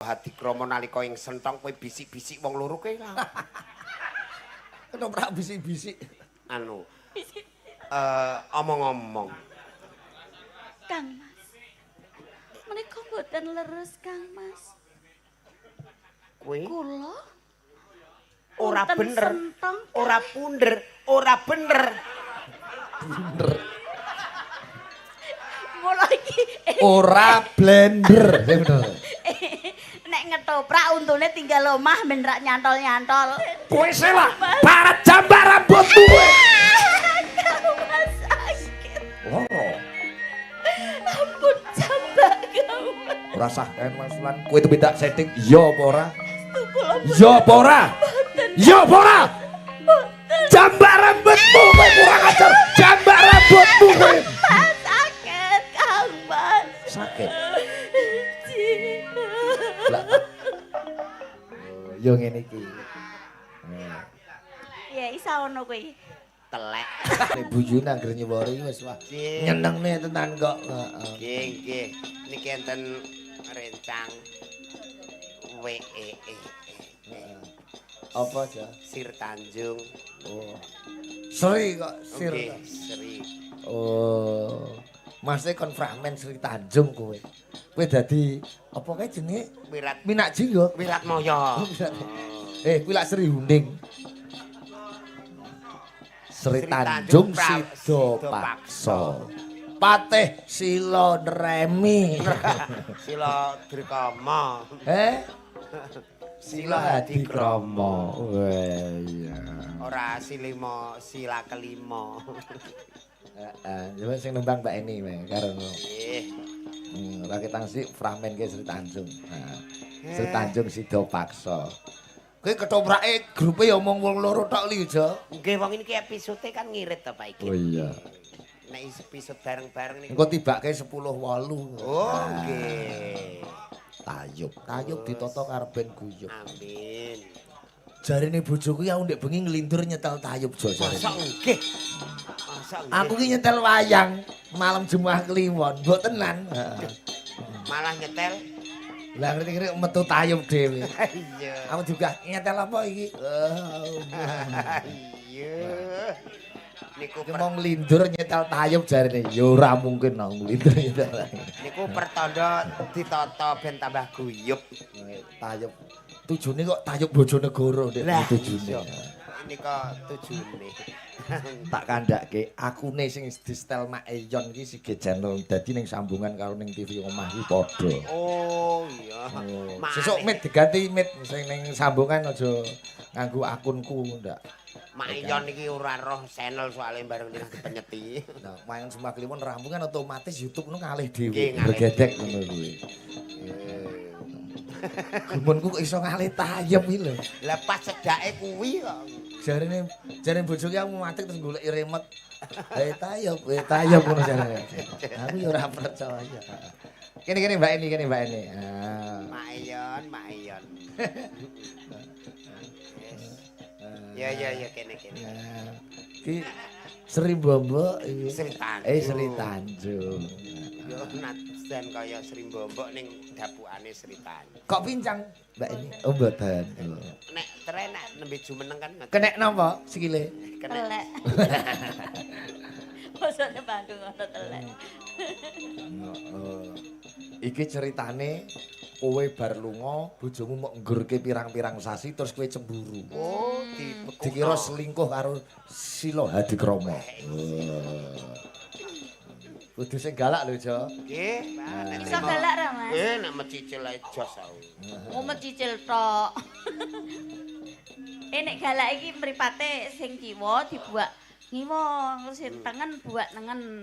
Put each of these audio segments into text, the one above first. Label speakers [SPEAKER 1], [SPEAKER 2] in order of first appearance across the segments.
[SPEAKER 1] Hadi kromo nalika ing sentong kowe bisik-bisik wong loro kowe lah.
[SPEAKER 2] Kenapa bisik-bisik?
[SPEAKER 1] Anu. Omong-omong.
[SPEAKER 3] Kang Mas. Menika mboten leres Kang Mas.
[SPEAKER 1] Kowe
[SPEAKER 3] Kula
[SPEAKER 1] ora
[SPEAKER 3] wonten
[SPEAKER 1] bener.
[SPEAKER 3] sentong,
[SPEAKER 1] Ora punder, ora bener.
[SPEAKER 2] Bener.
[SPEAKER 3] mula iki
[SPEAKER 2] Ora blender. Sing bener.
[SPEAKER 3] nek ngetoprak untune tinggal omah men rak nyantol-nyantol.
[SPEAKER 2] Kowe selak barat jambar rambutmu kowe.
[SPEAKER 3] Kang Mas sakit.
[SPEAKER 2] Loro.
[SPEAKER 3] Ampun jambak Kang Mas.
[SPEAKER 2] Ora sah kan Mas Lan. Kowe itu beda setting iya apa ora?
[SPEAKER 3] Kula
[SPEAKER 2] Iya apa ora? Iya apa ora? Jambar rambutmu kowe kurang ajar. Jambar rambutmu kowe.
[SPEAKER 3] Mas sakit Kang Mas.
[SPEAKER 2] Sakit. Lah. Yo ngene iki.
[SPEAKER 3] Ya isa ono kuwi.
[SPEAKER 1] Telek.
[SPEAKER 2] Nek bojone anggere nyewori wis wah. Nyenengne tenan kok.
[SPEAKER 1] Nggih, nggih. Niki enten rencang
[SPEAKER 2] Apa aja?
[SPEAKER 1] Sir Tanjung.
[SPEAKER 2] Oh. Sri kok Sir.
[SPEAKER 1] Nggih, Sri.
[SPEAKER 2] Oh. Masih kon fragmen Sri Tanjung kowe. Kowe dadi apa kae jenenge?
[SPEAKER 1] Wirat
[SPEAKER 2] Minak Jinggo.
[SPEAKER 1] Wirat Moyo.
[SPEAKER 2] Kuwi lak Sri Hunding. Sri
[SPEAKER 1] Sri
[SPEAKER 2] Tanjung
[SPEAKER 1] Tanjung
[SPEAKER 2] Sido
[SPEAKER 1] Sido
[SPEAKER 2] Pakso. Patih Silo Remi.
[SPEAKER 1] Sila Drikama.
[SPEAKER 2] Sila Hadi Kromo. Wah iya.
[SPEAKER 1] Ora silimo, sila kelima.
[SPEAKER 2] Heeh, sing nembang Mbak Eni karo
[SPEAKER 1] Nggih.
[SPEAKER 2] ora ketangsi fragmen ke Sri Tanjung. Sri Tanjung Sido Pakso. Kowe ketoprake grupe ya omong wong loro tok li, Jo.
[SPEAKER 1] Nggih, wong iki episode kan ngirit to Pak iki.
[SPEAKER 2] Oh iya.
[SPEAKER 1] Nek episode bareng-bareng niku.
[SPEAKER 2] Engko tibake 10.8.
[SPEAKER 1] Oh, nggih.
[SPEAKER 2] Tayub ditata karo ben guyub.
[SPEAKER 1] Amin.
[SPEAKER 2] Jarine bojoku ya ndek bengi nglindur nyetel tayub, Jo.
[SPEAKER 1] Masa nggih. Masa nggih.
[SPEAKER 2] Aku ki nyetel wayang malam Jumat Kliwon, mbok tenan.
[SPEAKER 1] Malah nyetel.
[SPEAKER 2] Lah ngerti-ngerti metu tayub dhewe.
[SPEAKER 1] Iya.
[SPEAKER 2] Aku juga nyetel apa iki?
[SPEAKER 1] Iya. Niku
[SPEAKER 2] Ki mau nglindur nyetel tayub jarine. Ya ora mungkin nang nglindur nyetel.
[SPEAKER 1] niku pertanda ditata ben tambah guyub.
[SPEAKER 2] Tayub. Tujune kok tayub Bojonegoro ndek tujune.
[SPEAKER 1] Ini kok tujune.
[SPEAKER 2] Tak kandhake akune sing di setel Mak Eyon iki sige channel dadi ning sambungan karo ning TV omah iki padha.
[SPEAKER 1] Oh iya.
[SPEAKER 2] Sesuk mit diganti mit sing ning sambungan aja nganggo akunku ndak.
[SPEAKER 1] Mak Iyon iki ora roh channel soalnya bareng ning penyeti.
[SPEAKER 2] Nah, main semua Kliwon rampung kan otomatis YouTube nu ngalih dhewe.
[SPEAKER 1] Nggih, ngalih
[SPEAKER 2] Gedek ngono kuwi. Gumunku kok iso ngalih tayub iki lho.
[SPEAKER 1] Lah pas cedake kuwi kok.
[SPEAKER 2] Jarine bojoku aku matik terus goleki remote. Tayub ngono jarine. Aku ya ora percaya. Kene Mbak Eni, kene Mbak Eni.
[SPEAKER 1] Mak Iyon. Ya kene.
[SPEAKER 2] Ki Sri Bombok iki.
[SPEAKER 1] Sri Tanjung.
[SPEAKER 2] Sri Tanjung.
[SPEAKER 1] Yo najan kaya Sri Bombok ning dapukane Sri Tanjung.
[SPEAKER 2] Kok pincang Mbak Eni? Oh mboten.
[SPEAKER 1] Nek nek nembe jumeneng kan ngoten.
[SPEAKER 2] Kenek napa sikile?
[SPEAKER 3] Telek. Bosone Bandung ono telek.
[SPEAKER 2] Iki ceritane kowe bar lunga, bojomu mok nggurke pirang-pirang sasi terus kowe cemburu.
[SPEAKER 1] Oh,
[SPEAKER 2] dikira selingkuh karo Silo Hadi Kromo. Kudu sing galak lho, Jo.
[SPEAKER 1] Nggih, Pak.
[SPEAKER 3] Iso galak ra, Mas?
[SPEAKER 1] Nek mecicil ae jos aku.
[SPEAKER 3] Mau mencicil tok. Nek galak iki mripate sing kiwa dibuak ngiwa, sing tengen buak nengen.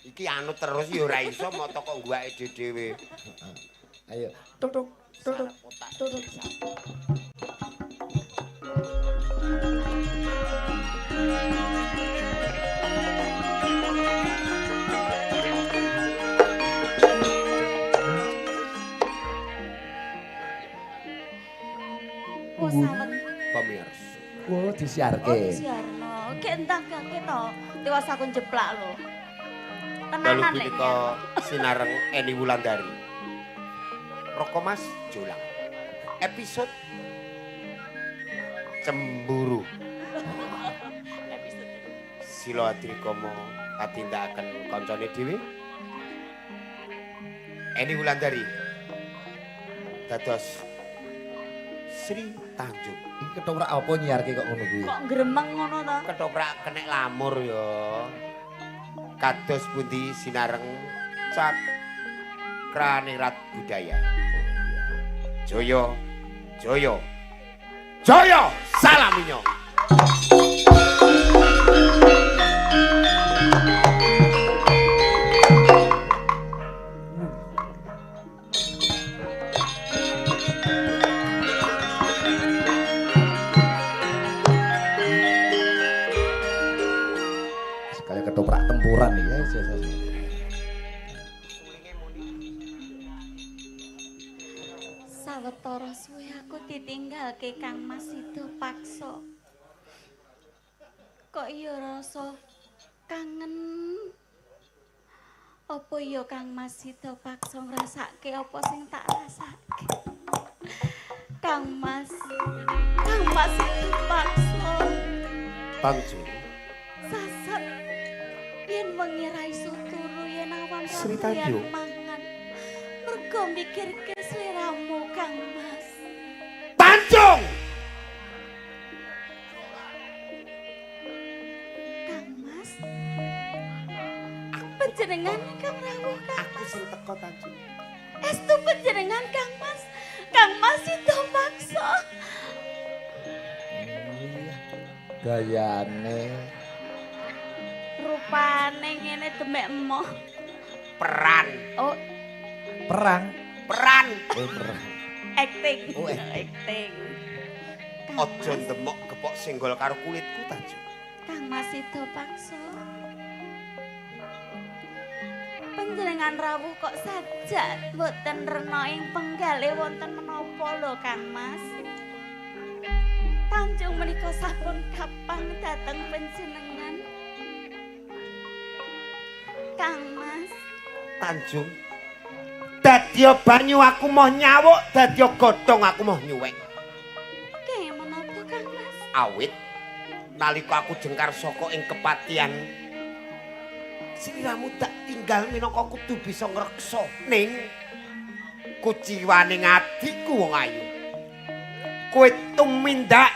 [SPEAKER 1] Iki anu terus ya ora iso moto kok guwake dhewe.
[SPEAKER 2] Ayo, tutuk.
[SPEAKER 3] Oh, sawet.
[SPEAKER 1] Pemirsa.
[SPEAKER 2] Oh, disiarke.
[SPEAKER 3] Oh, siarno. Kentang kake to. Tiwas aku jeplak lho.
[SPEAKER 1] Lalu
[SPEAKER 3] Tenanan nek.
[SPEAKER 1] punika sinareng Eni Wulandari. Rokomas Jolang. Episode Cemburu. Sila Adrikomo katindakaken kancane dhewe. Eni Wulandari. Dados Sri Tanjung.
[SPEAKER 2] Iki ketoprak apa nyiarke kok ngono kuwi?
[SPEAKER 3] Kok gremeng ngono to?
[SPEAKER 1] Ketoprak kenek lamur ya. Kados pundi sinareng Cakranirat Budaya. Joyo, Joyo, Joyo, salaminyo.
[SPEAKER 2] Sekali ketoprak tempuran nih ya.
[SPEAKER 3] Sawetara suwe aku ditinggalke Kang Mas Sida paksa. Kok iya rasa kangen. Apa ya Kang Mas Sida paksa ngrasake apa sing tak rasake? Kang Mas Sida paksa.
[SPEAKER 1] Tanjung.
[SPEAKER 3] Sasat yen wengi ra iso turu yen awan
[SPEAKER 1] Sri
[SPEAKER 3] rambuyan
[SPEAKER 1] Tanjung.
[SPEAKER 3] mangan. Mergo mikirke sliramu Kang Mas.
[SPEAKER 1] Tanjung!
[SPEAKER 3] Kang Mas. Panjenengan Kang rawuh Kang
[SPEAKER 1] Aku
[SPEAKER 3] Mas.
[SPEAKER 1] sing teko Tanjung.
[SPEAKER 3] Estu panjenengan Kang Mas. Kang Mas itu paksa.
[SPEAKER 2] Gayane.
[SPEAKER 3] Rupane ngene demek emoh.
[SPEAKER 1] Peran,
[SPEAKER 3] Oh,
[SPEAKER 2] Perang.
[SPEAKER 1] peran.
[SPEAKER 2] Oh, perang.
[SPEAKER 3] acting.
[SPEAKER 2] Oh,
[SPEAKER 3] acting. Kang
[SPEAKER 1] Ojo
[SPEAKER 3] Mas,
[SPEAKER 1] ndemok kepok senggol karo kulitku Tanjung.
[SPEAKER 3] Kang Mas itu paksa. Panjenengan rawuh kok sajak mboten rena ing penggale wonten menapa lho Kang Mas. Tanjung menika sampun kapang dhateng panjenengan. Kang Mas,
[SPEAKER 1] Tanjung. Dadya banyu aku mau nyawuk, dadya godhong aku mau nyuwek.
[SPEAKER 3] kaya menapa Kang Mas?
[SPEAKER 1] Awit nalika aku jengkar saka ing kepatian sliramu tak tinggal minangka kudu bisa ngreksa ning kuciwaning adikku wong ayu. Kowe tumindak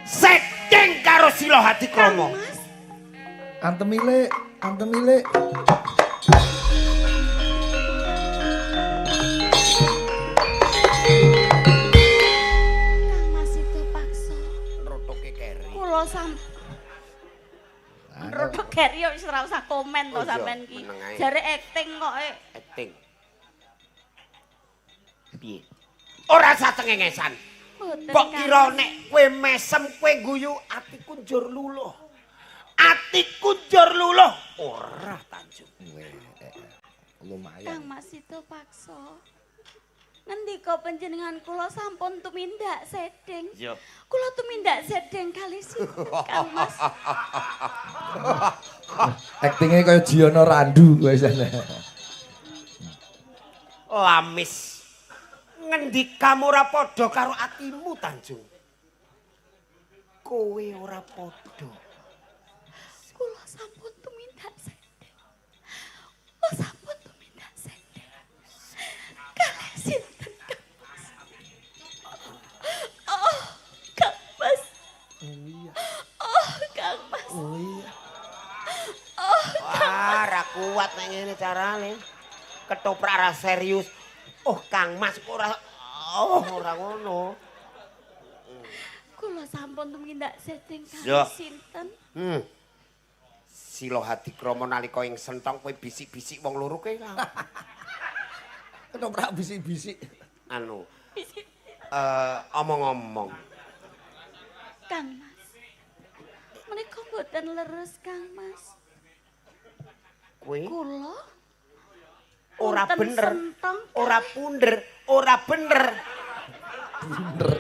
[SPEAKER 1] setting karo Sila Hadikrama.
[SPEAKER 3] Kang Mas,
[SPEAKER 2] Antemile, antemile.
[SPEAKER 3] Kang Mas itu paksa.
[SPEAKER 1] Nrotoke keri.
[SPEAKER 3] Kula Rodok Gary wis ora usah komen to
[SPEAKER 1] Oh, iya,
[SPEAKER 3] sampean ki.
[SPEAKER 1] meneng ae.
[SPEAKER 3] Jare acting kok
[SPEAKER 1] Acting. Piye? Ora satengengesan.
[SPEAKER 3] mboten.
[SPEAKER 1] Mbok
[SPEAKER 3] Kang
[SPEAKER 1] kira
[SPEAKER 3] Mas.
[SPEAKER 1] nek kowe mesem kowe guyu atiku njur luluh. Atiku njur luluh. Ora Tanjung.
[SPEAKER 2] Lumayan.
[SPEAKER 3] Kang Mas itu paksa. Ngendika panjenengan kula sampun tumindak sedeng.
[SPEAKER 1] Yo.
[SPEAKER 3] Kula tumindak sedeng kali sinten Kang Mas.
[SPEAKER 2] Aktingnya kayak Giono Randu biasanya.
[SPEAKER 1] Lamis. Ngendikamu ora padha karo atimu Tanjung. Kowe ora padha.
[SPEAKER 3] Kula sampun tumindak sedeng. Kula sampun tumindak sedeng. Kali sinten Kang Mas. Oh, Kang Mas. Oh, Kang Mas.
[SPEAKER 2] Oh iya.
[SPEAKER 1] Wah, ra kuat nek ngene carane. Ketoprak ra serius. Oh, Kang Mas kok ora ora ngono.
[SPEAKER 3] Kula sampun tumindak sedeng kali
[SPEAKER 1] Yo.
[SPEAKER 3] sinten.
[SPEAKER 1] Sila Hadikrama nalika ing sentong kowe bisik-bisik wong loro kowe
[SPEAKER 2] Ketoprak bisik-bisik.
[SPEAKER 1] anu omong-omong.
[SPEAKER 3] Kang Mas. Menika mboten leres Kang Mas.
[SPEAKER 1] Kowe
[SPEAKER 3] Kula
[SPEAKER 1] ora
[SPEAKER 3] wonten
[SPEAKER 1] bener,
[SPEAKER 3] sentong
[SPEAKER 1] ora punder, ora bener.
[SPEAKER 2] Bener.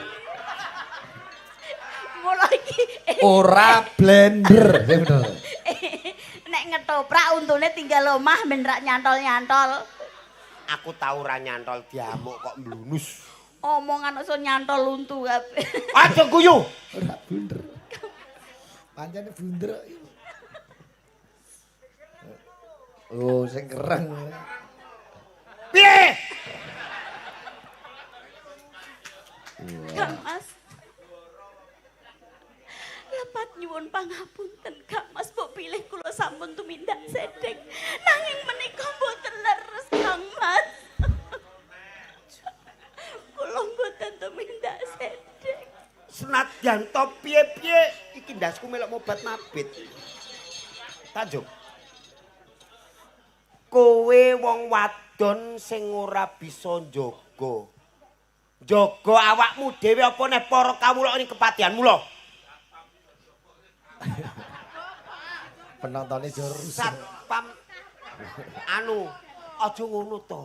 [SPEAKER 3] mula iki
[SPEAKER 2] Ora blender. Ya bener.
[SPEAKER 3] nek ngetoprak untune tinggal omah ben rak nyantol-nyantol.
[SPEAKER 1] Aku tau ora nyantol diamuk kok mlunus.
[SPEAKER 3] Omongan iso nyantol luntu kabeh.
[SPEAKER 1] Aja guyu.
[SPEAKER 2] Ora bunder. Pancene bunder. Oh, sing kereng.
[SPEAKER 1] Piye?
[SPEAKER 3] Kang Mas. Lepat nyuwun pangapunten Kang Mas, mbok pilih kula sampun tumindak sedheng. Nanging menika mboten leres Kang Mas. Kula mboten tumindak sedheng.
[SPEAKER 1] Senadyan to piye-piye iki ndasku melok mobat mabit. Tanjung. Kowe wong wadon sing ora bisa njaga. Njaga awakmu dhewe apa neh para kawula ning kepatihanmu lho.
[SPEAKER 2] Penontonnya jor rusuh.
[SPEAKER 1] Satpam anu aja ngono to.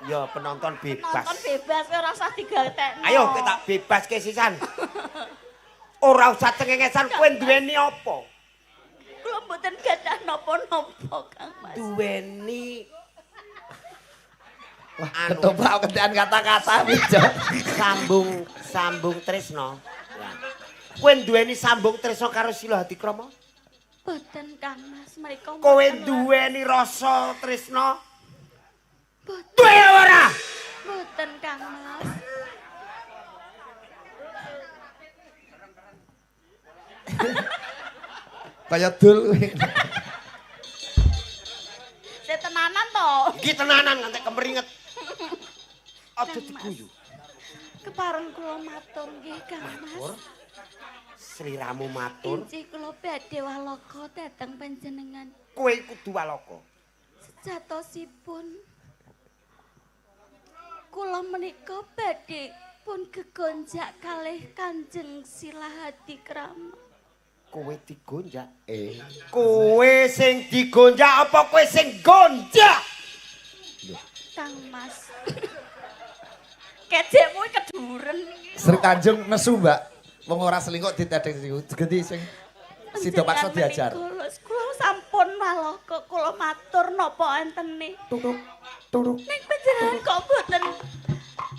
[SPEAKER 1] Ya penonton bebas.
[SPEAKER 3] Nonton bebas ora usah digatekno.
[SPEAKER 1] Ayo kita bebas ke sisan. Ora usah cengengesan kowe duweni apa?
[SPEAKER 3] Kula mboten gadah napa-napa Kang Mas.
[SPEAKER 1] Duweni
[SPEAKER 2] Wah,
[SPEAKER 1] anu.
[SPEAKER 2] ketoprak kentekan kata-kata bijo.
[SPEAKER 1] Sambung tresno. Ya. Kowe duweni sambung tresno karo Sila Hadikrama?
[SPEAKER 3] Mboten Kang Mas, mriku.
[SPEAKER 1] Kowe
[SPEAKER 3] mboten
[SPEAKER 1] duweni rasa tresno?
[SPEAKER 3] Mboten.
[SPEAKER 1] Duwe ora?
[SPEAKER 3] Mboten Kang Mas.
[SPEAKER 2] Kaya dul kuwi.
[SPEAKER 3] Saya tenanan to.
[SPEAKER 1] Iki tenanan ngantek kemeringet. Aja
[SPEAKER 3] Kang Mas.
[SPEAKER 1] diguyu.
[SPEAKER 3] Kepareng kula matur nggih Kang
[SPEAKER 1] Matur.
[SPEAKER 3] Mas.
[SPEAKER 1] Sliramu matur.
[SPEAKER 3] Inci kula badhe walaka dhateng panjenengan.
[SPEAKER 1] Kowe kudu walaka.
[SPEAKER 3] Sejatosipun kula menika badhe pun gegonjak kalih Kanjeng Sila Hadikrama.
[SPEAKER 1] Kowe digonjak. Kowe sing digonjak apa kowe sing gonjak?
[SPEAKER 3] Kang Mas. Kecekmu keduren.
[SPEAKER 2] Sri Tanjung nesu, Mbak. Wong ora selingkuh ditedeng digenti sing sida paksa diajar.
[SPEAKER 3] Kula sampun walaka kula matur napa entene.
[SPEAKER 2] Turuk, turuk.
[SPEAKER 3] Ning panjenengan kok mboten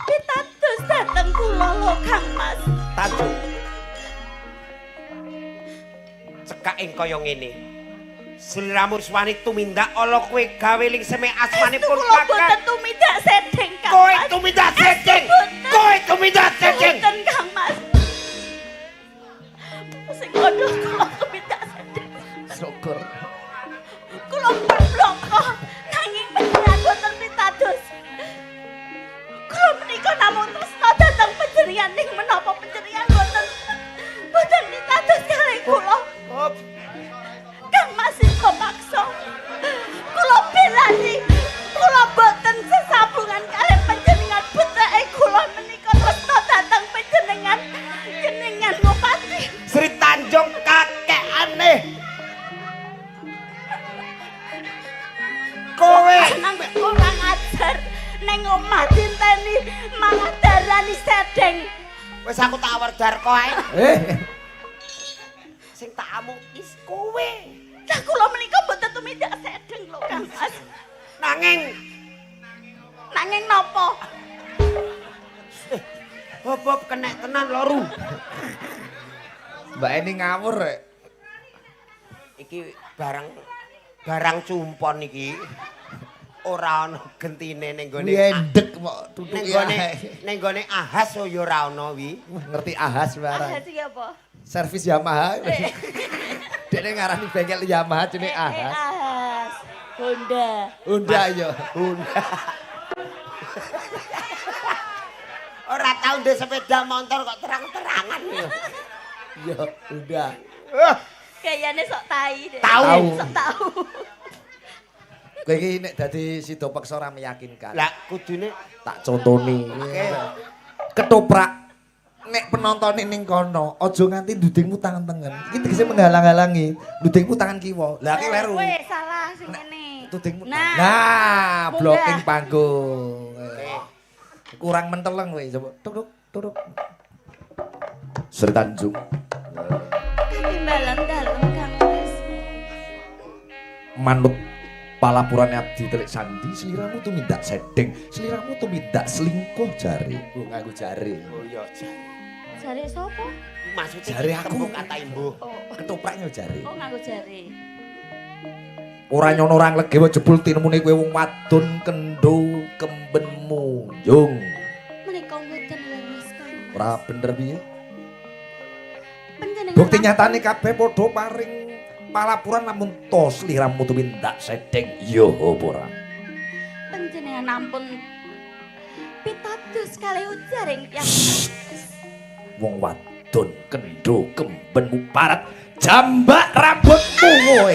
[SPEAKER 3] pitados dhateng kula lho Kang Mas.
[SPEAKER 1] Tanjung. Cekak ing kaya ngene. Sliramu suwani tumindak ala kowe gawe ling seme asmanipun
[SPEAKER 3] Kula boten
[SPEAKER 1] kakak.
[SPEAKER 3] tumindak sedheng Kang
[SPEAKER 1] Kowe
[SPEAKER 3] Mas.
[SPEAKER 1] tumindak sedheng. Kowe tumindak sedheng.
[SPEAKER 3] Boten Kang Mas. Sing kodho kula tumindak sedheng.
[SPEAKER 2] Syukur.
[SPEAKER 3] Kula bloko nanging panjenengan boten pitados. Kula menika namung tresna dhateng panjenengan ning menapa panjenengan boten pitados kalih kula.
[SPEAKER 1] Hop.
[SPEAKER 3] Kang Mas iso paksa. Kula belani. Kula boten sesambungan kalih panjenengan beteke kula menika tresna dhateng panjenengan. Jenengan ngopati.
[SPEAKER 1] Sri Tanjung kakek aneh. Kowe
[SPEAKER 3] Nang kurang ajar ning omah dinteni malah darani sedeng.
[SPEAKER 1] wis aku tak awardar kowe ae. Sing tak amutis kowe.
[SPEAKER 3] Lah kula menika boten tumindak sedeng lho Kang Mas. Nanging napa?
[SPEAKER 1] Hop kena tenan loru.
[SPEAKER 2] Mbak Eni ngawur rek.
[SPEAKER 1] Iki barang cumpon iki. Ora ana gentine ning gone.
[SPEAKER 2] Wendek mok tutuke
[SPEAKER 1] Ning gone ahas ya ora ana wi.
[SPEAKER 2] ngerti ahas barang.
[SPEAKER 3] Ahas iki apa?
[SPEAKER 2] Servis Yamaha. Dene ngarani bengkel Yamaha jenenge ahas.
[SPEAKER 3] Ahas. Honda.
[SPEAKER 2] Honda yo.
[SPEAKER 1] Ora tau ndek sepeda motor kok terang-terangan yo.
[SPEAKER 2] Yo, Honda.
[SPEAKER 3] Kayane sok tai deh.
[SPEAKER 1] Tahu.
[SPEAKER 3] Sok tahu.
[SPEAKER 2] Kowe iki nek dadi sida paksa ora meyakinkan.
[SPEAKER 1] Lah kudune
[SPEAKER 2] Tak contoni. Ketoprak. Nek penonton ning kono, aja nganti ndudingmu tangan tengen. Iki tegese menghalang-halangi. Ndudingmu tangan kiwa. Lah iki kleru.
[SPEAKER 3] Kowe salah sing ngene.
[SPEAKER 2] Tudingmu.
[SPEAKER 3] Nah.
[SPEAKER 2] Nah,
[SPEAKER 3] Munggah.
[SPEAKER 2] blocking panggung. Kurang menteleng kowe. Coba turuk, turuk. Sri Tanjung.
[SPEAKER 3] Timbalan dalem Kang Mas.
[SPEAKER 2] manut palapurane Abdi Telik Sandi, sliramu tumindak sedeng, sliramu tumindak selingkuh jare. Nganggo jare.
[SPEAKER 1] Oh iya,
[SPEAKER 3] Jare sapa?
[SPEAKER 1] maksudnya
[SPEAKER 2] Jare aku.
[SPEAKER 1] tembung kata imbuh.
[SPEAKER 2] Ketopraknya jare.
[SPEAKER 3] Oh nganggo jare.
[SPEAKER 2] Ora nyono orang legewa jebul tinemune kowe wong wadon kendo kemben munjung.
[SPEAKER 3] Menika mboten leres Kang.
[SPEAKER 2] Ora bener piye?
[SPEAKER 3] Panjenengan
[SPEAKER 2] Bukti nyatane kabeh padha paring palapuran namun to sliramu tumindak sedeng ya apa ora?
[SPEAKER 3] Panjenengan ampun pitados kalih ujaring tiyang
[SPEAKER 2] Wong wadon kendo kemben muparat jambak rambutmu kowe.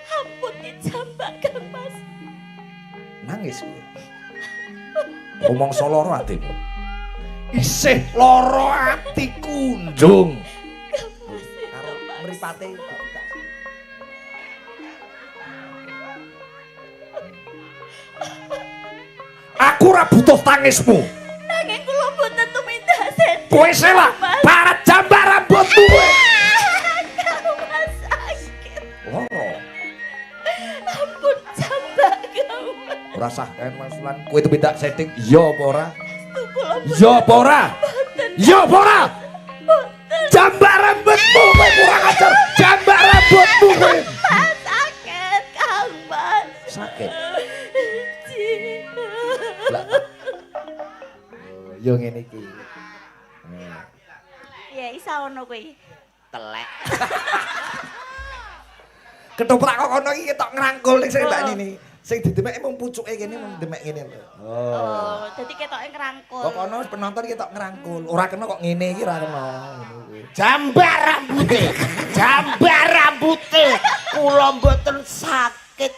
[SPEAKER 3] ampun dijambak Kang Mas.
[SPEAKER 2] Nangis kowe. Ngomong soloro atimu. Isih loro atiku njung. Karo mripate aku ora butuh tangismu.
[SPEAKER 3] Nanging kula mboten tumindak sedih.
[SPEAKER 2] Kowe sela parat jambak rambutmu kowe.
[SPEAKER 3] Kang Mas sakit.
[SPEAKER 2] Loro.
[SPEAKER 3] Ampun jambak Kang Mas.
[SPEAKER 2] Ora sah kan masulan kowe tumindak setting iya apa ora?
[SPEAKER 3] Kula
[SPEAKER 2] Iya apa ora? Iya apa ora? Jambak rambutmu kowe kurang ajar. Jambak rambutmu kowe.
[SPEAKER 3] sakit Kang Mas.
[SPEAKER 2] Sakit.
[SPEAKER 3] Ji.
[SPEAKER 2] Lah. Oh, yo ngene iki.
[SPEAKER 3] Ya isa ono kuwi.
[SPEAKER 1] Telek.
[SPEAKER 2] Ketoprak kok kono iki ketok ngrangkul ning sing tak ini. Sing didemek mung pucuke kene mung demek ngene lho.
[SPEAKER 3] Oh, dadi ketoke ngrangkul.
[SPEAKER 2] Kok kono penonton ketok ngrangkul. Ora kena kok ngene iki ora kena.
[SPEAKER 1] Jambar rambute. Jambar rambute. Kula mboten sakit.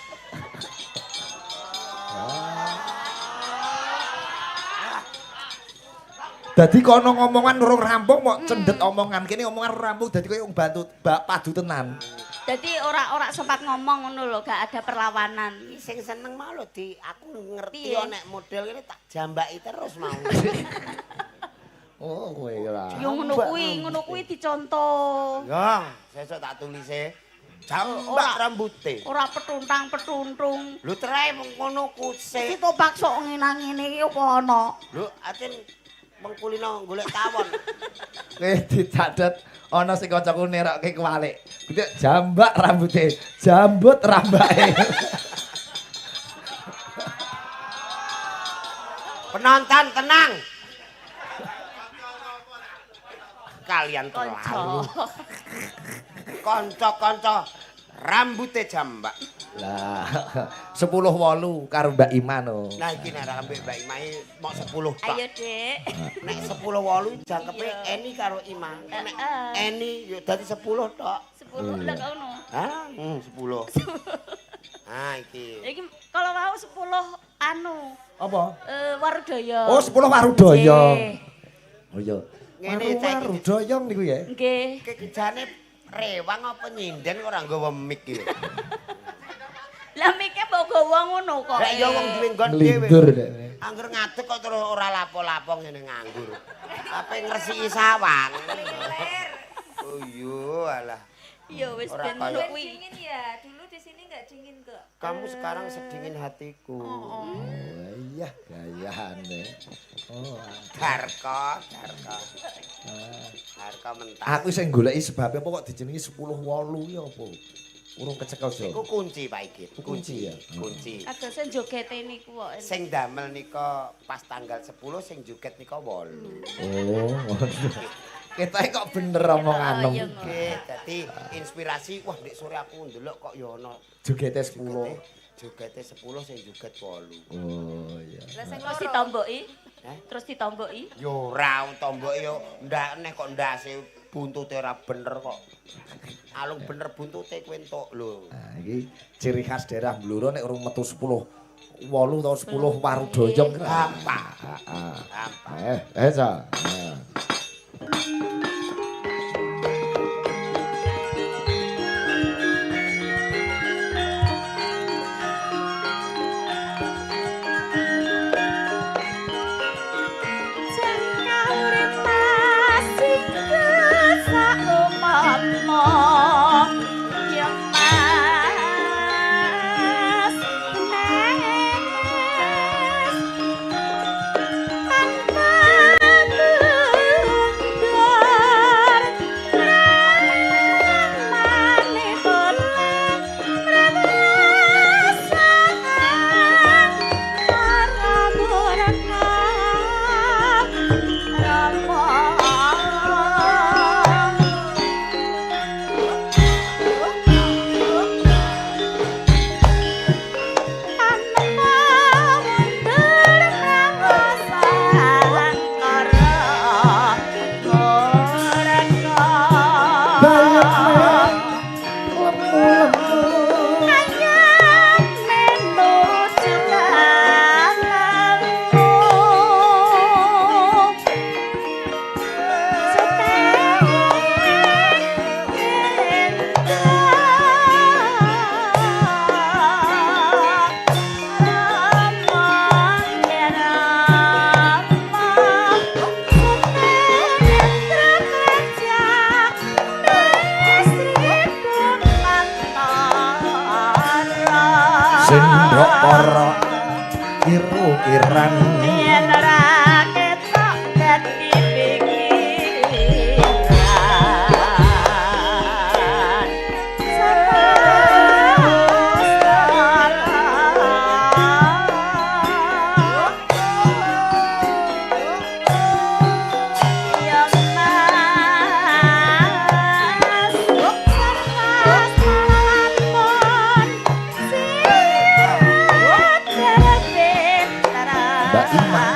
[SPEAKER 2] Dadi kono ngomongan urung rampung mok cendet omongan kene omongan rampung dadi koyo bantu padu tenan.
[SPEAKER 3] Dadi ora sempat ngomong ngono lho, gak ada perlawanan.
[SPEAKER 1] Sing seneng mau lho di aku ngerti
[SPEAKER 3] Piye?
[SPEAKER 1] yo nek model ngene tak jambaki terus mau.
[SPEAKER 2] Oh kowe ora.
[SPEAKER 3] Yo ngono kuwi dicontoh.
[SPEAKER 1] Ya, sesuk tak tulise. Jambak rambute.
[SPEAKER 3] Ora petuntang-petuntung.
[SPEAKER 1] Lho terae ngono kusik.
[SPEAKER 3] Iki to bakso ngene-ngene iki apa ana?
[SPEAKER 1] Lho atin mengkulino golek tawon.
[SPEAKER 2] Kowe dicatet ana sing kancaku nerokke kewalik. Kuwi jambak rambute, jambut rambake.
[SPEAKER 1] Penonton tenang. Kalian terlalu.
[SPEAKER 3] Kanca.
[SPEAKER 1] Kanca-kanca rambute jambak.
[SPEAKER 2] Lah 10-8 karo Mbak Iman no.
[SPEAKER 1] Nah iki nek ambek Mbak Imai mok 10 tok.
[SPEAKER 3] Ayo, Dek.
[SPEAKER 1] Nek 10-8 jangkepe Eni karo Ima. Nek Eni yo dadi 10 tok.
[SPEAKER 3] 10 lek ngono.
[SPEAKER 1] Hah? 10. Ah iki.
[SPEAKER 3] Iki kalau mau 10 anu
[SPEAKER 2] Apa?
[SPEAKER 3] Warudaya.
[SPEAKER 2] Oh 10 Warudaya.
[SPEAKER 3] Nggih.
[SPEAKER 2] Oh iya.
[SPEAKER 1] Ngene
[SPEAKER 2] Warudaya niku ya.
[SPEAKER 3] Nggih.
[SPEAKER 1] Kejane rewang apa nyinden ora nggawa mic iki.
[SPEAKER 3] Lah mike mbok gawa ngono kok.
[SPEAKER 1] Lah ya wong duwe nggon
[SPEAKER 2] Melindur
[SPEAKER 1] dhewe.
[SPEAKER 2] dek.
[SPEAKER 1] Angger ngadeg kok terus ora lapo-lapo ngene nganggur. Apa ngresiki sawang. Oh iya alah.
[SPEAKER 3] Ya wis
[SPEAKER 1] Ora
[SPEAKER 3] ben
[SPEAKER 1] kaya-
[SPEAKER 3] ngono kuwi.
[SPEAKER 4] Dingin ya, dulu di sini nggak dingin kok.
[SPEAKER 1] Kamu sekarang sedingin hatiku.
[SPEAKER 2] Oh iya gayane. Oh.
[SPEAKER 1] Darko. Darko mentah.
[SPEAKER 2] Aku sing goleki sebabe apa kok dijenengi 10-8 ya apa? Urung kecekel so.
[SPEAKER 1] Iku kunci Pak Igit.
[SPEAKER 2] Kunci ya?
[SPEAKER 1] Kunci.
[SPEAKER 3] Kadose jogete niku kok.
[SPEAKER 1] Sing damel nika pas tanggal 10 sing joget nika 8.
[SPEAKER 2] Oh. Ketoke kok bener omonganem.
[SPEAKER 3] Iya,
[SPEAKER 1] Oke, dadi inspirasi wah ndek sore aku ndelok kok ya ana
[SPEAKER 2] Jogete 10.
[SPEAKER 1] jogete 10 sing joget 8.
[SPEAKER 2] Oh iya.
[SPEAKER 4] Lah sing
[SPEAKER 3] Terus
[SPEAKER 4] loro.
[SPEAKER 3] ditomboki.
[SPEAKER 1] Hah?
[SPEAKER 3] Terus ditomboki.
[SPEAKER 1] Yo ora tombok yo ndak nek kok ndase buntute ora bener kok. Alung bener buntute kowe entuk lho.
[SPEAKER 2] Nah iki ciri khas daerah Blora nek urung metu 10 8 atau 10 Warudaya kira.
[SPEAKER 1] Apa?
[SPEAKER 2] Heeh.
[SPEAKER 1] Apa?
[SPEAKER 2] Sa.
[SPEAKER 3] Jangkaure masing kesak umama ya
[SPEAKER 2] sendok para kiru-kiran
[SPEAKER 3] yen ora ketok dadi pikiran
[SPEAKER 2] Mbak Ima.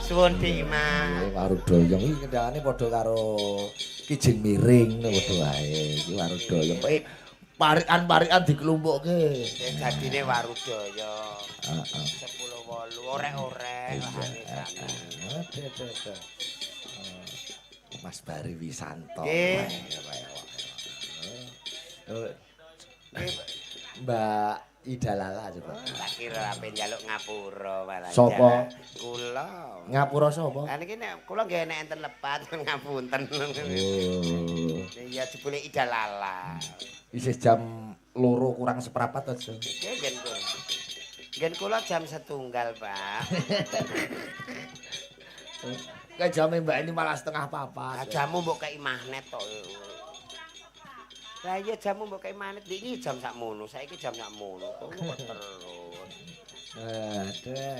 [SPEAKER 1] Suwun Dik Ima.
[SPEAKER 2] Warudoyong iki kendhangane padha karo kijing miring ngono padha wae. Iki warudoyong. Parikan-parikan dikelumpukke.
[SPEAKER 1] Dadine Warudaya.
[SPEAKER 2] Heeh.
[SPEAKER 1] 10-8 orek-orek lahane sami.
[SPEAKER 2] Mas Bari Wisanto.
[SPEAKER 1] Nggih.
[SPEAKER 2] Mbak Ida Lala coba.
[SPEAKER 1] Tak kira ape njaluk ngapura malah.
[SPEAKER 2] Sapa?
[SPEAKER 1] Kula.
[SPEAKER 2] Ngapura sapa?
[SPEAKER 1] Lah niki nek kula nggih nek enten lepat ngapunten.
[SPEAKER 2] Oh.
[SPEAKER 1] Ya jebule Ida Lala.
[SPEAKER 2] Isih jam 2 kurang seprapat aja.
[SPEAKER 1] Nggih ngen kula. Ngen kula jam 1, Pak.
[SPEAKER 2] Kayak jame Mbak ini malah setengah papat.
[SPEAKER 1] Jamu mbok kei magnet tok. Lah iya jamu mbok kei magnet iki jam sakmono, saiki jam sakmono. Kok terus.
[SPEAKER 2] Ada.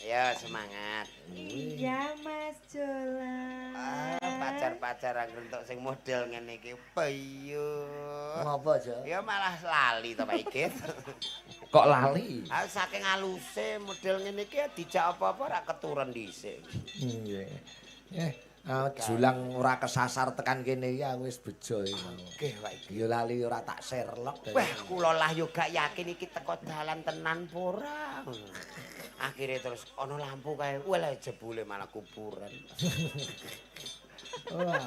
[SPEAKER 1] Ya semangat.
[SPEAKER 4] Iya Mas Jola.
[SPEAKER 1] Pacar-pacar anggentuk sing model ngene iki payu.
[SPEAKER 2] Ngopo aja?
[SPEAKER 1] Ya malah lali to Pak Igit.
[SPEAKER 2] Kok lali?
[SPEAKER 1] Ah saking aluse model ngene iki dijak apa-apa ora keturen dhisik.
[SPEAKER 2] Nggih. Julang ora kesasar tekan kene iki aku wis bejo iki.
[SPEAKER 1] Nggih, Pak iki.
[SPEAKER 2] Ya lali ora tak Sherlock.
[SPEAKER 1] Wah, kula lah yo gak yakin iki teko dalan tenan apa ora. Akhire terus ana lampu kae, walah jebule malah kuburan.
[SPEAKER 2] Wah.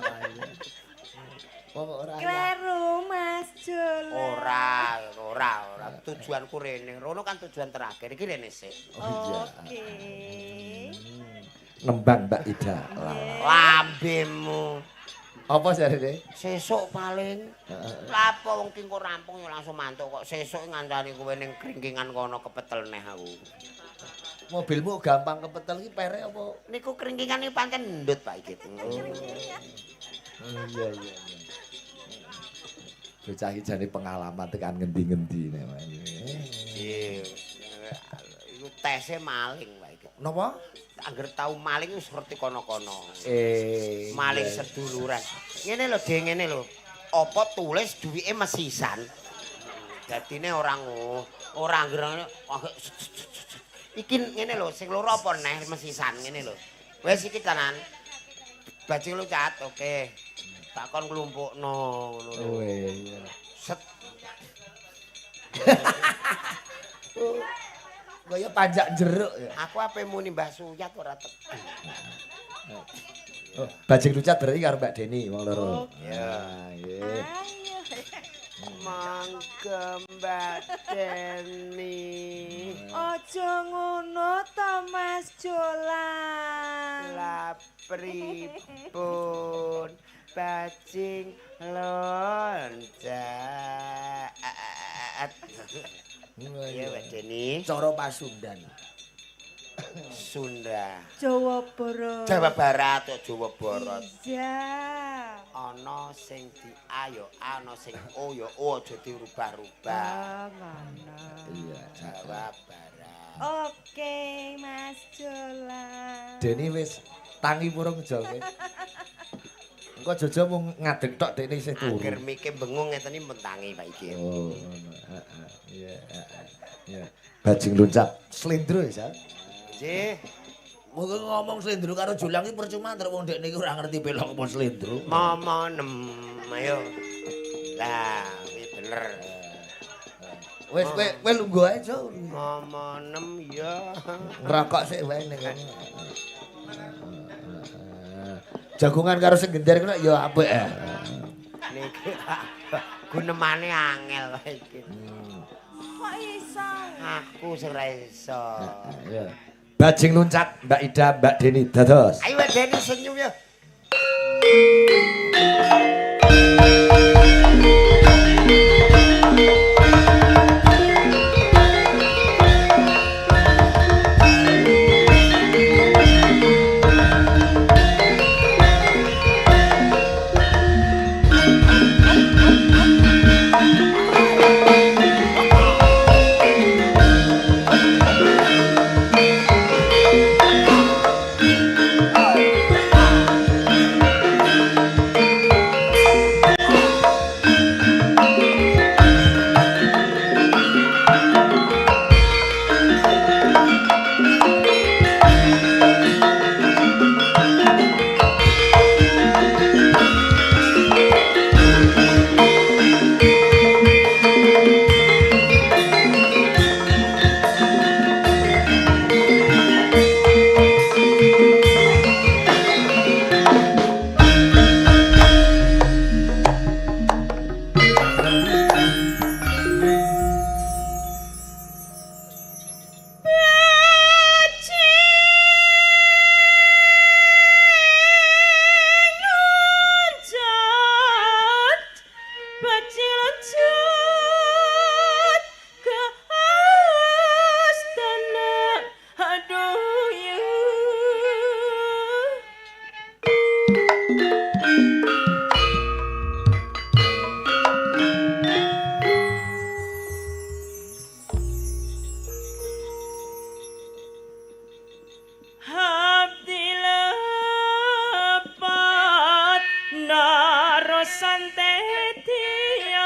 [SPEAKER 2] Pokok ora.
[SPEAKER 4] Kleru Mas Jola.
[SPEAKER 1] Ora. Tujuanku rene. Rono kan tujuan terakhir. Iki rene sik.
[SPEAKER 4] Oke.
[SPEAKER 2] Nembang Mbak Ida.
[SPEAKER 1] Lambemu.
[SPEAKER 2] Apa jarene?
[SPEAKER 1] Sesuk paling. Lapo wong ki kok rampung yo langsung mantuk kok sesuk ngancani kowe ning kringkingan kono kepetel neh aku.
[SPEAKER 2] Mobilmu gampang kepetel iki pere apa?
[SPEAKER 1] Niku kringkingan iki pancen ndut Pak iki.
[SPEAKER 2] Iya. Bocah iki jane pengalaman tekan ngendi-ngendi nek.
[SPEAKER 1] Iya. Iku tese maling Pak iki.
[SPEAKER 2] Napa?
[SPEAKER 1] Angger tau maling wis ngerti kono-kono. Maling
[SPEAKER 2] iya.
[SPEAKER 1] seduluran. Ngene lho, Deng, ngene lho. Apa tulis duwike mesisan? Dadine ora angger iki ngene lho, sing loro apa neh mesisan ngene lho. Wis iki tenan. Bajing lu cat, oke. Tak kon nglumpukno ngono lho.
[SPEAKER 2] Oh iya.
[SPEAKER 1] Set.
[SPEAKER 2] Kaya panjak jeruk ya.
[SPEAKER 1] Aku ape muni Mbah Suyat ora tekan.
[SPEAKER 2] Oh, bajing lucat berarti karo Mbak Deni wong loro.
[SPEAKER 1] Ya.
[SPEAKER 2] Nggih.
[SPEAKER 1] Mangga Mbak Deni.
[SPEAKER 4] Aja ngono to Mas Jola.
[SPEAKER 1] Lah pripun bajing loncat. Iya Mbak Deni.
[SPEAKER 2] Cara Pasundan.
[SPEAKER 1] Sunda.
[SPEAKER 4] Jawa Barat.
[SPEAKER 1] Jawa Barat atau Jawa Barat.
[SPEAKER 4] Iya.
[SPEAKER 1] Ana sing diayo, ana sing oyo, aja dirubah-rubah.
[SPEAKER 4] Ngono.
[SPEAKER 2] Iya,
[SPEAKER 1] Jawa Barat.
[SPEAKER 4] Oke Mas Jola.
[SPEAKER 2] Deni wis tangi purung joge. Engko Jojo mung ngadeg tok dekne isih turu.
[SPEAKER 1] Angger mikir bengung ngeten iki mentangi Pak iki.
[SPEAKER 2] Oh, ngono. Iya, iya. Bajing loncat slendro ya, San.
[SPEAKER 1] Nggih.
[SPEAKER 2] Mung ngomong slendro karo Julang iki percuma terus wong dekne iki ora ngerti pelok apa slendro.
[SPEAKER 1] Mama nem ayo. Lah, iki bener.
[SPEAKER 2] Wis kowe lungguh ae, Jo.
[SPEAKER 1] Mama nem ya.
[SPEAKER 2] Ngerokok sik wae ning kene. Jagongan karo sing gender kena ya apik ya.
[SPEAKER 1] Niki gunemane angel wae iki.
[SPEAKER 4] Kok iso?
[SPEAKER 1] Aku sing ora iso.
[SPEAKER 2] Iya. Bajing loncat Mbak Ida, Mbak Deni dados.
[SPEAKER 1] Ayo Mbak Deni senyum ya.
[SPEAKER 5] Santetia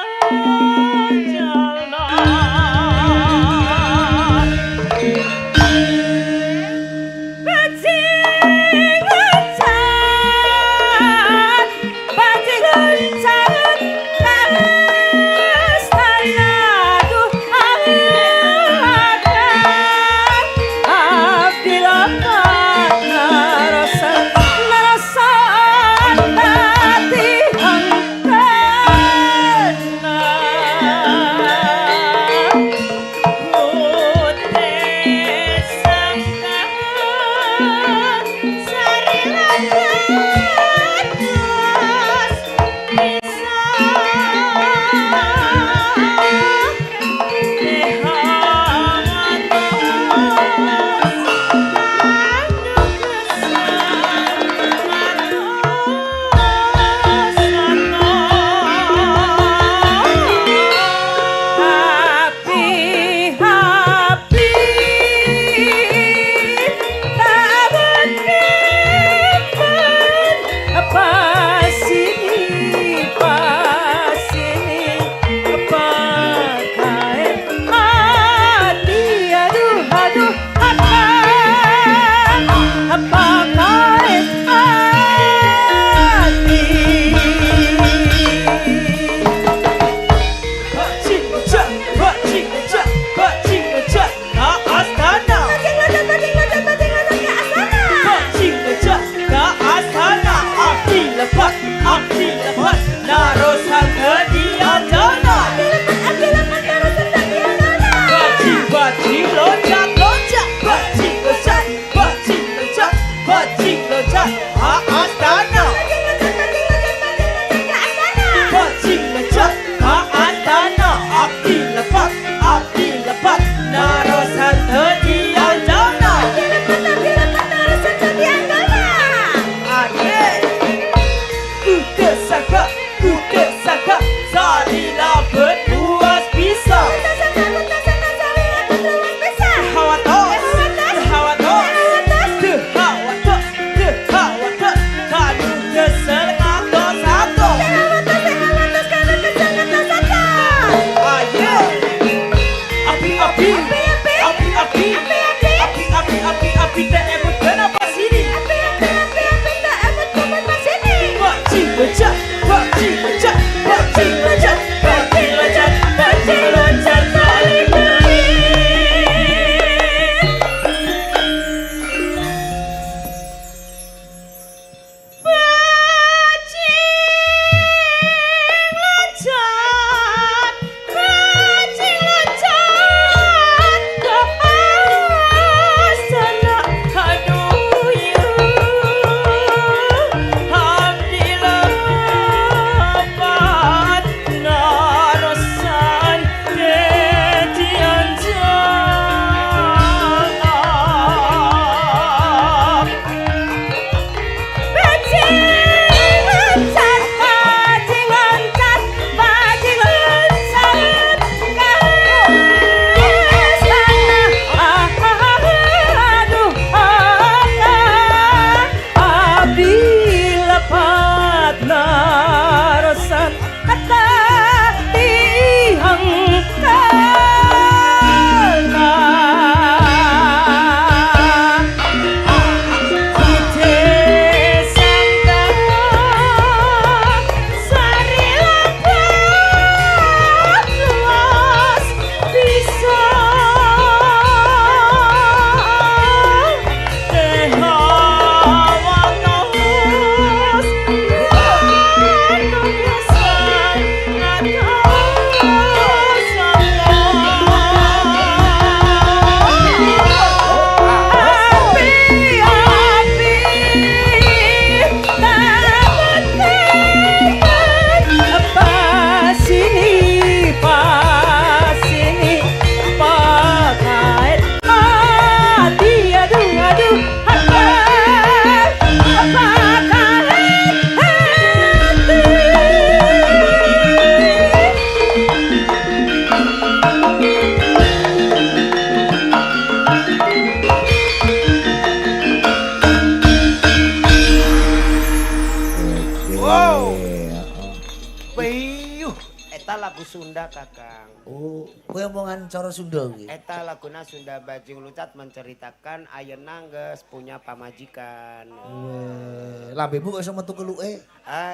[SPEAKER 1] eta lagu Sunda Kakang.
[SPEAKER 2] Oh, kowe omongan cara Sunda kuwi.
[SPEAKER 1] Eta laguna Sunda Bajing Luncat menceritakan ayeuna geus punya pamajikan.
[SPEAKER 2] Weh, lambemu kok iso metu keluke?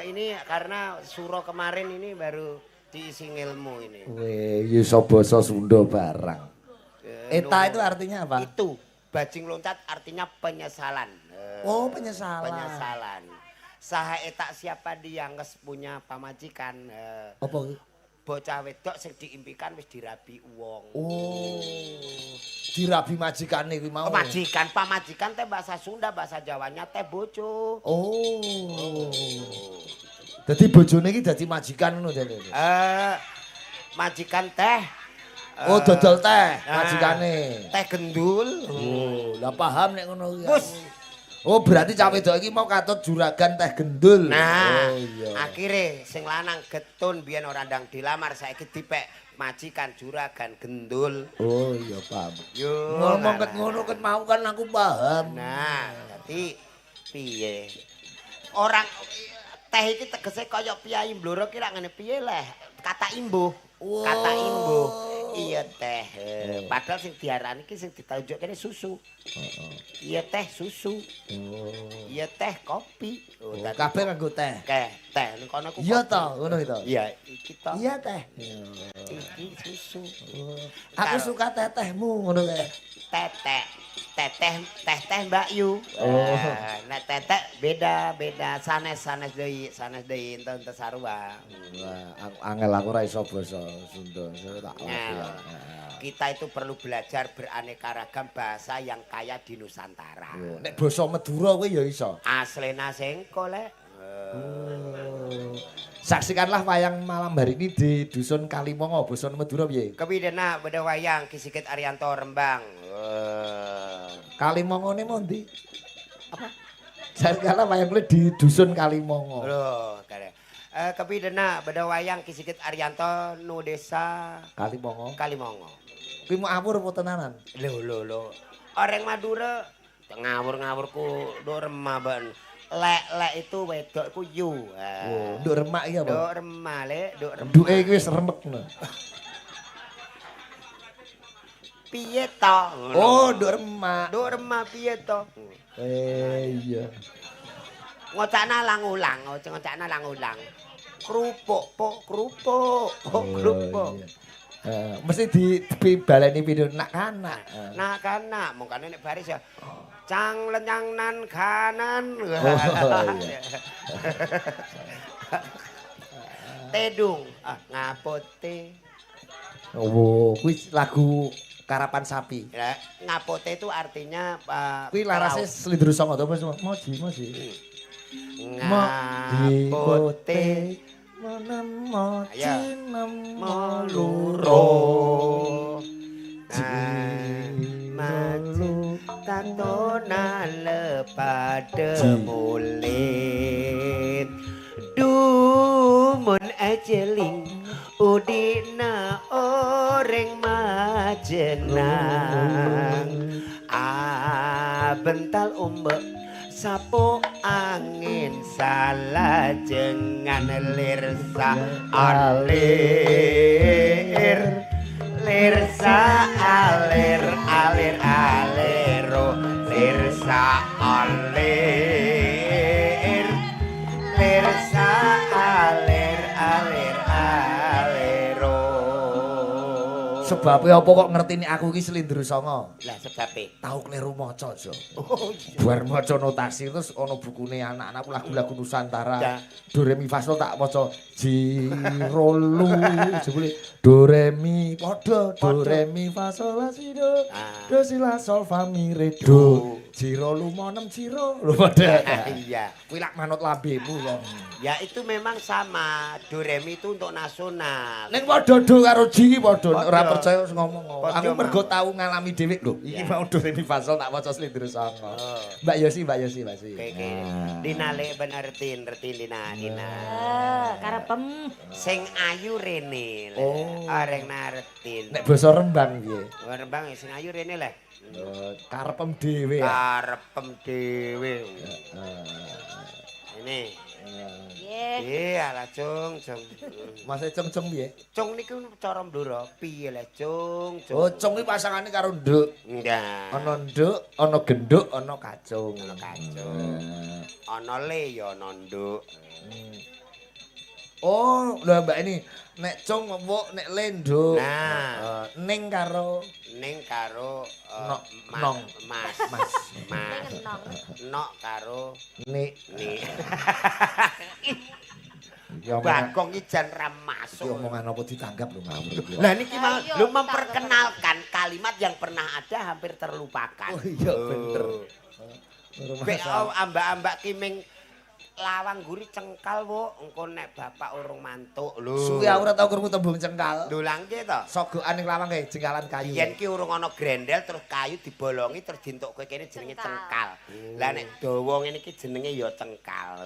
[SPEAKER 1] Ini karena suro kemarin ini baru diisi ilmu ini.
[SPEAKER 2] Weh, iso basa Sunda barang. Eta itu artinya apa?
[SPEAKER 1] Itu Bajing Loncat artinya penyesalan.
[SPEAKER 2] Oh, penyesalan.
[SPEAKER 1] Penyesalan. Saha eta siapa dia geus punya pamajikan.
[SPEAKER 2] Apa kuwi?
[SPEAKER 1] Bocah wedok sing diimpikan wis dirabi wong.
[SPEAKER 2] Oh. Dirabi majikane kuwi mau.
[SPEAKER 1] Majikan, pamajikan teh bahasa Sunda, bahasa Jawanya teh bojo.
[SPEAKER 2] Oh. Dadi bojone iki dadi majikan ngono dene.
[SPEAKER 1] Majikan teh
[SPEAKER 2] Oh, dodol teh majikane.
[SPEAKER 1] Teh gendul.
[SPEAKER 2] Oh, lah paham nek ngono kuwi.
[SPEAKER 1] Bus.
[SPEAKER 2] Oh, berarti cah wedok iki mau katut juragan teh gendul.
[SPEAKER 1] Nah,
[SPEAKER 2] oh, iya.
[SPEAKER 1] akhirnya sing lanang getun biyen ora ndang dilamar saiki dipek majikan juragan gendul.
[SPEAKER 2] Oh, iya paham.
[SPEAKER 1] Yo.
[SPEAKER 2] Ngomong ket ngono ket mau kan aku paham.
[SPEAKER 1] Nah, dadi piye? Orang teh iki tegese kaya piyai Blora ki lak ngene piye leh? Kata imbuh.
[SPEAKER 2] Wow.
[SPEAKER 1] Kata imbuh. Iya teh. Padahal sing diarani ki sing ditunjuk kene susu. Iya teh susu. Iya teh kopi.
[SPEAKER 2] Oh, kabeh nganggo teh.
[SPEAKER 1] Teh ning kono ku.
[SPEAKER 2] Iya to, ngono to.
[SPEAKER 1] Iya, iki to.
[SPEAKER 2] Iya teh.
[SPEAKER 1] Iki susu.
[SPEAKER 2] Aku suka tetehmu ngono kae.
[SPEAKER 1] Teteh Mbak Yu. Nah teteh beda sanes deui enten sarua.
[SPEAKER 2] Wah, angel aku ora iso basa Sunda. Tak
[SPEAKER 1] Kita itu perlu belajar beraneka ragam bahasa yang kaya di Nusantara.
[SPEAKER 2] Nek basa Madura kuwi ya iso.
[SPEAKER 1] Aslena sengko lek.
[SPEAKER 2] Saksikanlah wayang malam hari ini di Dusun Kalimongo, basa Madura piye?
[SPEAKER 1] Kepidena beda wayang Ki Sigit Arianto Rembang.
[SPEAKER 2] Kalimongone mau ndi? Apa? Saksikanlah wayang kuwi di Dusun Kalimongo.
[SPEAKER 1] Loh, kare. Kepidena beda wayang Ki Sigit Arianto nu desa
[SPEAKER 2] Kalimongo.
[SPEAKER 1] Kuwi
[SPEAKER 2] mau awur apa tenanan?
[SPEAKER 1] Lho. Orang Madura ngawur-ngawurku do remah ban. Lek itu wedok ku yu.
[SPEAKER 2] Oh, nduk remak iki apa?
[SPEAKER 1] Nduk remah lek, nduk remah.
[SPEAKER 2] Nduke iki wis remekno.
[SPEAKER 1] Piye to?
[SPEAKER 2] Oh, nduk remak.
[SPEAKER 1] Nduk remah piye to?
[SPEAKER 2] Iya.
[SPEAKER 1] Ngocakna lang-ulang. Kerupuk, kerupuk.
[SPEAKER 2] Mesti dibaleni pindho nak kanak.
[SPEAKER 1] Nak kanak, mongkane nek baris ya. Cang lenyang nan kanan.
[SPEAKER 2] Iya.
[SPEAKER 1] Tedung, ngapote.
[SPEAKER 2] Oh, kuwi lagu Karapan Sapi.
[SPEAKER 1] Ya, ngapote itu artinya
[SPEAKER 2] Kuwi larase Slendro Songo to, Moji.
[SPEAKER 1] Ngapote
[SPEAKER 2] menemoji nemo
[SPEAKER 1] luro. Maju tatona lepade mulit. Dumun ajeling udina oreng majenang. Bental ombak sapo angin salajengan lirsa alir. Lirsa alir alero lirsa alir lirsa alir alero.
[SPEAKER 2] Sebabe apa kok ngertini aku iki Slendro Songo?
[SPEAKER 1] Lah sebabe
[SPEAKER 2] Tau kleru maca, Jo.
[SPEAKER 1] oh iya.
[SPEAKER 2] Bar maca notasi terus ana bukune anak-anak lagu-lagu Nusantara.
[SPEAKER 1] Ya.
[SPEAKER 2] Do re mi fa sol tak maca jirolu jebule do re mi padha do re mi fa sol la si do do si la sol fa mi re do jirolu monem jiro lho padha.
[SPEAKER 1] Iya.
[SPEAKER 2] Kuwi lak manut lambemu kok.
[SPEAKER 1] Ya itu memang sama. Do re mi itu untuk nasional.
[SPEAKER 2] Ning padha do karo ji padha ora percaya wis ngomong.
[SPEAKER 1] Padha,
[SPEAKER 2] Aku mergo
[SPEAKER 1] Mas.
[SPEAKER 2] tau ngalami dhewe lho. Iki mau do re mi fa sol tak maca Slendro Songo. Mbak Yosi.
[SPEAKER 1] Oke. Dina le ben retin dina.
[SPEAKER 3] Karepem.
[SPEAKER 1] Sing ayu rene le.
[SPEAKER 2] Oh.
[SPEAKER 1] Areng naretin.
[SPEAKER 2] Nek basa Rembang piye?
[SPEAKER 1] Rembang sing ayu rene le.
[SPEAKER 2] Karepem dhewe ya.
[SPEAKER 1] Karepem dhewe. Ini
[SPEAKER 4] Nggih.
[SPEAKER 1] Iya lah cung.
[SPEAKER 2] Mas Cung piye?
[SPEAKER 1] Cung niku cara Blora piye lah cung.
[SPEAKER 2] Oh, Cung iki pasangane karo Nduk.
[SPEAKER 1] Enggak.
[SPEAKER 2] Ana Nduk, ana Genduk, ana Kacung.
[SPEAKER 1] Ana Kacung. Ana le ya ana nduk.
[SPEAKER 2] Oh, lho Mbak ini nek Cung empuk, nek le Nduk.
[SPEAKER 1] Nah.
[SPEAKER 2] Ning karo
[SPEAKER 1] Ning karo
[SPEAKER 2] Nong.
[SPEAKER 1] Mas.
[SPEAKER 4] Ning enong.
[SPEAKER 1] Nok karo
[SPEAKER 2] Nik.
[SPEAKER 1] ni.
[SPEAKER 2] Ya omongan,
[SPEAKER 1] Bagong iki jan ra
[SPEAKER 2] ya
[SPEAKER 1] masuk.
[SPEAKER 2] omongan apa ditanggap lho ngawur iki.
[SPEAKER 1] Lah niki mau
[SPEAKER 4] Ayo,
[SPEAKER 1] lu
[SPEAKER 4] kita
[SPEAKER 1] memperkenalkan kalimat yang pernah ada hampir terlupakan.
[SPEAKER 2] Oh iya bener.
[SPEAKER 1] Bek ambak-ambak kiming lawang guri cengkal wo engko nek bapak urung mantuk lho.
[SPEAKER 2] Suwi aku ora tau krungu tembung cengkal.
[SPEAKER 1] Dolang ki to.
[SPEAKER 2] Sogokan ning lawang kae jengkalan kayu.
[SPEAKER 1] Yen ki urung ana grendel terus kayu dibolongi terus dientuk kowe kene jenenge cengkal. Lah nek dawa ngene iki jenenge ya cengkal.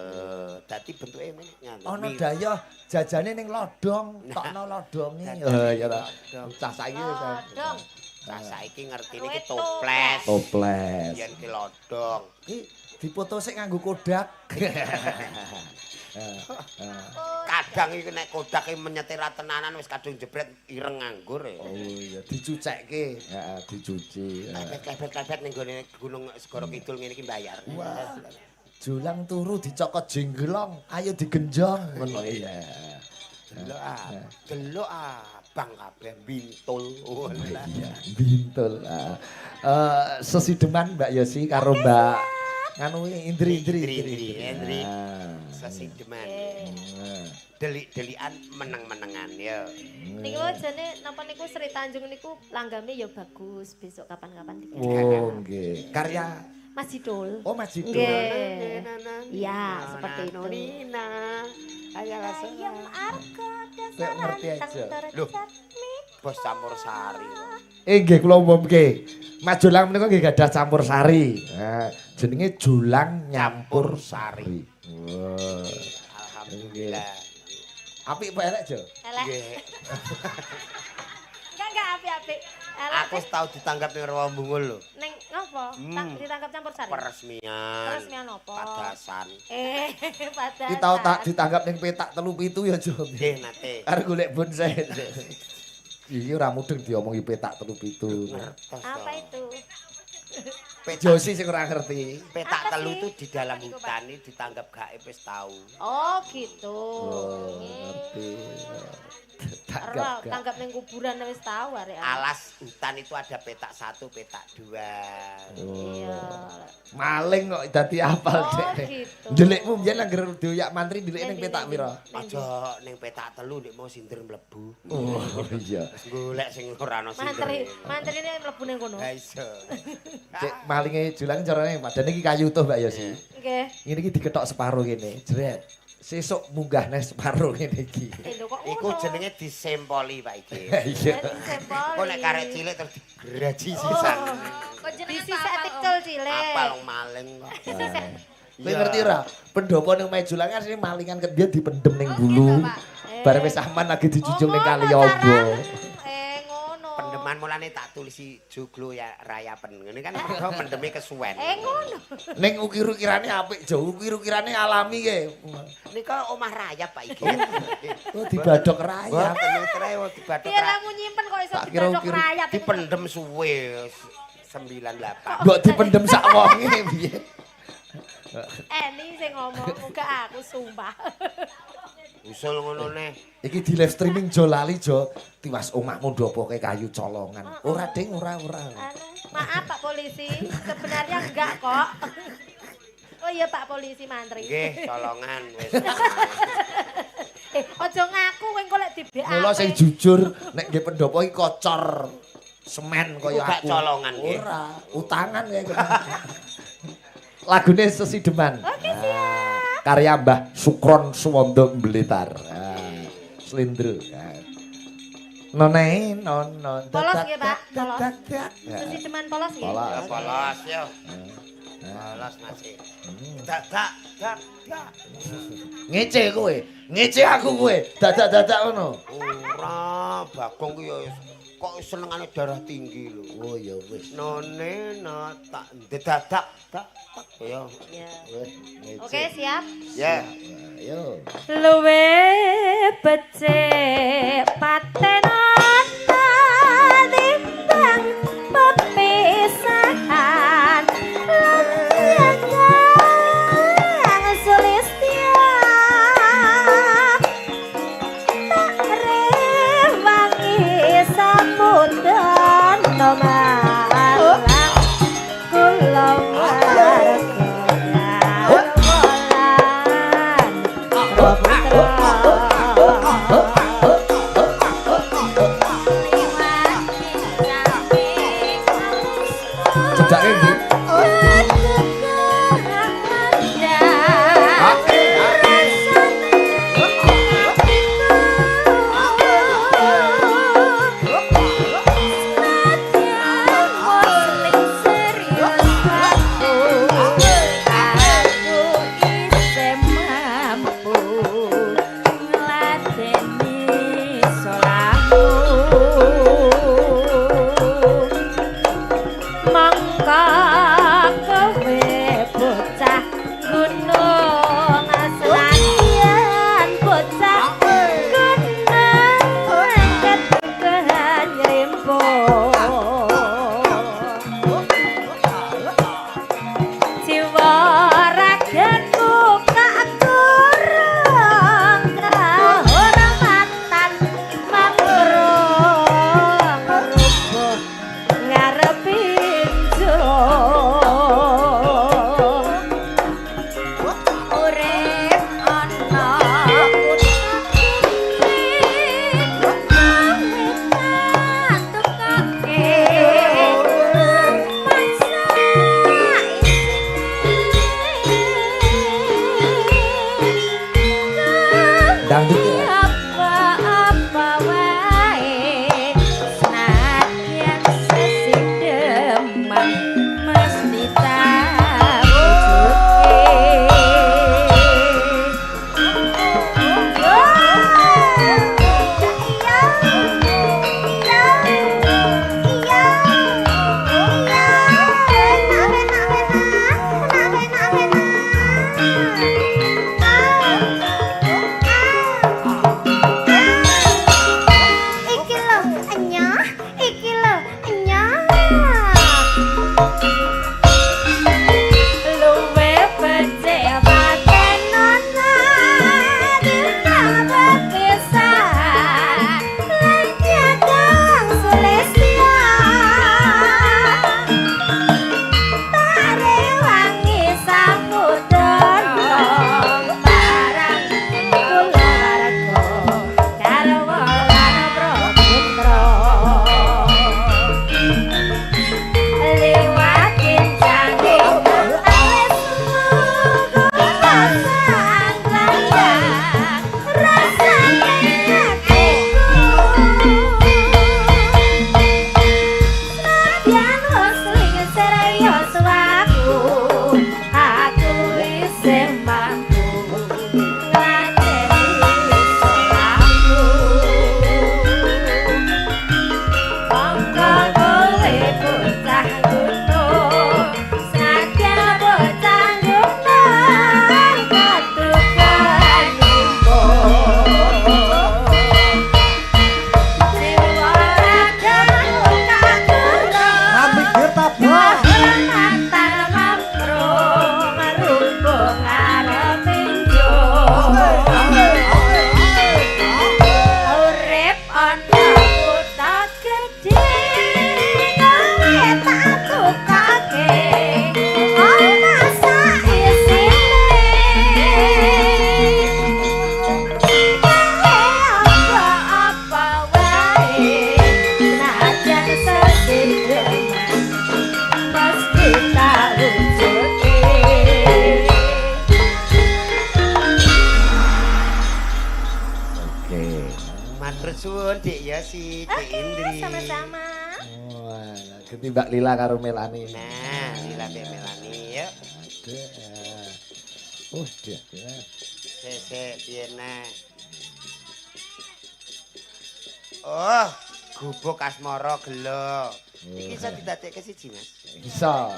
[SPEAKER 1] Dadi bentuke ngene.
[SPEAKER 2] Ana daya jajane ning lodong, tokno lodonge. Oh iya ta. Cah saiki
[SPEAKER 4] Dong.
[SPEAKER 1] Nah saiki ngertine iki toples.
[SPEAKER 2] toples.
[SPEAKER 1] Yen ki lodong.
[SPEAKER 2] Iki dipoto sik nganggo Kodak.
[SPEAKER 1] Kadang iki nek Kodak iki menyetir tenanan wis kadung jebret ireng nganggur ya.
[SPEAKER 2] Oh iya dicucekke. Heeh, dicuci.
[SPEAKER 1] Klepet-klepet ning gone Gunung Segara Kidul ngene iki mbayar.
[SPEAKER 2] Wah. Julang turu dicokot jengglong, ayo digenjong ngono iya.
[SPEAKER 1] Delok abang kabeh bintul.
[SPEAKER 2] Iya, bintul. Sesideman Mbak Yosi karo Mbak nganu Indri.
[SPEAKER 1] Indri. Sesideman. Delik-delikan meneng-menengan ya.
[SPEAKER 4] Niku jane napa niku Sri Tanjung niku langgame ya bagus. Besok kapan-kapan digawe.
[SPEAKER 2] Oh, nggih. Karya
[SPEAKER 4] Mas Jidul.
[SPEAKER 2] Oh, Mas Jidul.
[SPEAKER 4] Nggih. Iya, seperti itu.
[SPEAKER 1] Nina. Ayalah
[SPEAKER 4] Ayam arga
[SPEAKER 2] Saya ngerti aja.
[SPEAKER 1] Loh. Bos campur sari.
[SPEAKER 2] Nggih kula umumke. Mas Jolang menika nggih gadah campur sari. Nah, jenenge Jolang nyampur sari. Wah.
[SPEAKER 1] Alhamdulillah.
[SPEAKER 2] Apik apa elek, Jo?
[SPEAKER 4] Elek.
[SPEAKER 1] Nggih.
[SPEAKER 4] Enggak apik-apik. Elek.
[SPEAKER 1] Aku tahu ditanggap ning Rawambungul lho.
[SPEAKER 4] Ning ngopo? Ditangkap campur sari.
[SPEAKER 1] Peresmian.
[SPEAKER 4] Peresmian apa?
[SPEAKER 1] Padasan.
[SPEAKER 4] Padahal.
[SPEAKER 2] Iki tau tak ditanggap ning petak 37 ya, Jo.
[SPEAKER 1] Nggih nate.
[SPEAKER 2] Arep golek bonsai. Iki ora mudeng diomongi petak 37.
[SPEAKER 1] Ngertos
[SPEAKER 4] Apa
[SPEAKER 1] toh.
[SPEAKER 4] itu?
[SPEAKER 1] Petak,
[SPEAKER 2] Josi sing ora ngerti.
[SPEAKER 1] petak
[SPEAKER 4] Apa
[SPEAKER 1] telu
[SPEAKER 4] sih?
[SPEAKER 1] tuh di dalam
[SPEAKER 4] Apa itu,
[SPEAKER 1] hutan ini ditanggap gaib wis tahu.
[SPEAKER 4] Oh, gitu.
[SPEAKER 2] Oh, ngerti.
[SPEAKER 4] Ora tanggap ning kuburan wis tau arek.
[SPEAKER 1] Alas hutan itu ada petak 1, petak 2.
[SPEAKER 4] Iya.
[SPEAKER 2] Maling kok dadi apal
[SPEAKER 4] Oh,
[SPEAKER 2] dek.
[SPEAKER 4] gitu.
[SPEAKER 2] Ndelikmu mbiyen angger doyak mantri ndelik ning petak pira?
[SPEAKER 1] Aja ning petak telu nek mau sindir mlebu.
[SPEAKER 2] Oh iya.
[SPEAKER 1] Wis golek sing ora ana
[SPEAKER 4] Mantrine mlebu ning kono.
[SPEAKER 1] Ha iso.
[SPEAKER 2] Cek malinge Julang carane padane iki kayu utuh Mbak Yosi.
[SPEAKER 4] Nggih.
[SPEAKER 2] Ngene iki diketok separo kene. Jret. Sesuk munggah neh separo ngene iki.
[SPEAKER 4] Lho kok
[SPEAKER 1] Iku jenenge disempoli Pak iki.
[SPEAKER 2] Iya.
[SPEAKER 1] Kok nek karek cilik terus digeraji sisan.
[SPEAKER 4] Kok jenenge sisik tekcul cilik.
[SPEAKER 1] Apal wong maling kok.
[SPEAKER 2] Kowe ngerti ora? Pendopo ning omahe Julang asline malingan ke dia dipendem ning bulu. Bare wis aman lagi dijujung ning kali Ombo.
[SPEAKER 4] Ngono.
[SPEAKER 1] Pendeman mulane tak tulisi joglo ya rayapen. Ngene kan pendeme kesuwen.
[SPEAKER 4] Ngono.
[SPEAKER 2] Ning ukir-ukirane apik, Jo. Ukir-ukirane alami ke.
[SPEAKER 1] Nika omah rayap Pak iki.
[SPEAKER 2] Oh dibadok rayap.
[SPEAKER 1] Boten metre dibadok
[SPEAKER 4] Piye
[SPEAKER 1] rayap.
[SPEAKER 4] lamu nyimpen kok iso
[SPEAKER 2] Tak kira
[SPEAKER 4] dibadok
[SPEAKER 2] ukir-
[SPEAKER 4] rayap.
[SPEAKER 1] Dipendem suwe 98.
[SPEAKER 2] Mbok dipendem sak wonge piye?
[SPEAKER 4] Ini sing ngomong, muga aku sumpah.
[SPEAKER 1] Usul ngono neh.
[SPEAKER 2] Iki di live streaming Jo lali Jo. Tiwas omahmu ndopoke kayu colongan. Ora ding, ora.
[SPEAKER 4] Maaf Pak Polisi, sebenarnya enggak kok. Oh iya Pak Polisi mantri.
[SPEAKER 1] Nggih, colongan wis.
[SPEAKER 4] Ojo ngaku kowe engko lek di BAP.
[SPEAKER 2] Mula sing jujur nek nggih pendopo iki kocor semen kaya
[SPEAKER 1] Iku gak
[SPEAKER 2] aku.
[SPEAKER 1] colongan nggih.
[SPEAKER 2] Ora, utangan kae. Lagune Sesideman.
[SPEAKER 4] Oke siap.
[SPEAKER 2] Karya Mbah Sukron Suwondo Blitar. Slindro. None nono.
[SPEAKER 4] Polos nggih, Pak, polos.
[SPEAKER 2] Polos.
[SPEAKER 4] Sesideman polos nggih.
[SPEAKER 2] Polos.
[SPEAKER 1] Polos yo. Balas nasi. Dak.
[SPEAKER 2] Ngece kowe. Ngece aku kowe. Dadak-dadak ngono.
[SPEAKER 1] Ora, Bagong ku ya kok senengane darah tinggi lho.
[SPEAKER 2] Oh ya wis.
[SPEAKER 1] None tak dedadak tak ya.
[SPEAKER 4] Ya.
[SPEAKER 2] Wis, ngece.
[SPEAKER 4] Oke, siap.
[SPEAKER 1] Ya.
[SPEAKER 2] Ayo.
[SPEAKER 4] Luwe becik patenan timbang pepisahan langgang sulistya tak rewangi samudra malang kula
[SPEAKER 2] Jejake ndi?
[SPEAKER 1] suwun Dik Yosi, Dik Indri.
[SPEAKER 4] Sama-sama.
[SPEAKER 2] Wah, ganti Mbak Lila karo Melani.
[SPEAKER 1] Nah, Lila Mbak Melani, yuk.
[SPEAKER 2] Dek. Dek.
[SPEAKER 1] Sik, piye neh? Oh, gubuk asmara gelo. Iki iso didadekke siji, Mas.
[SPEAKER 2] Bisa.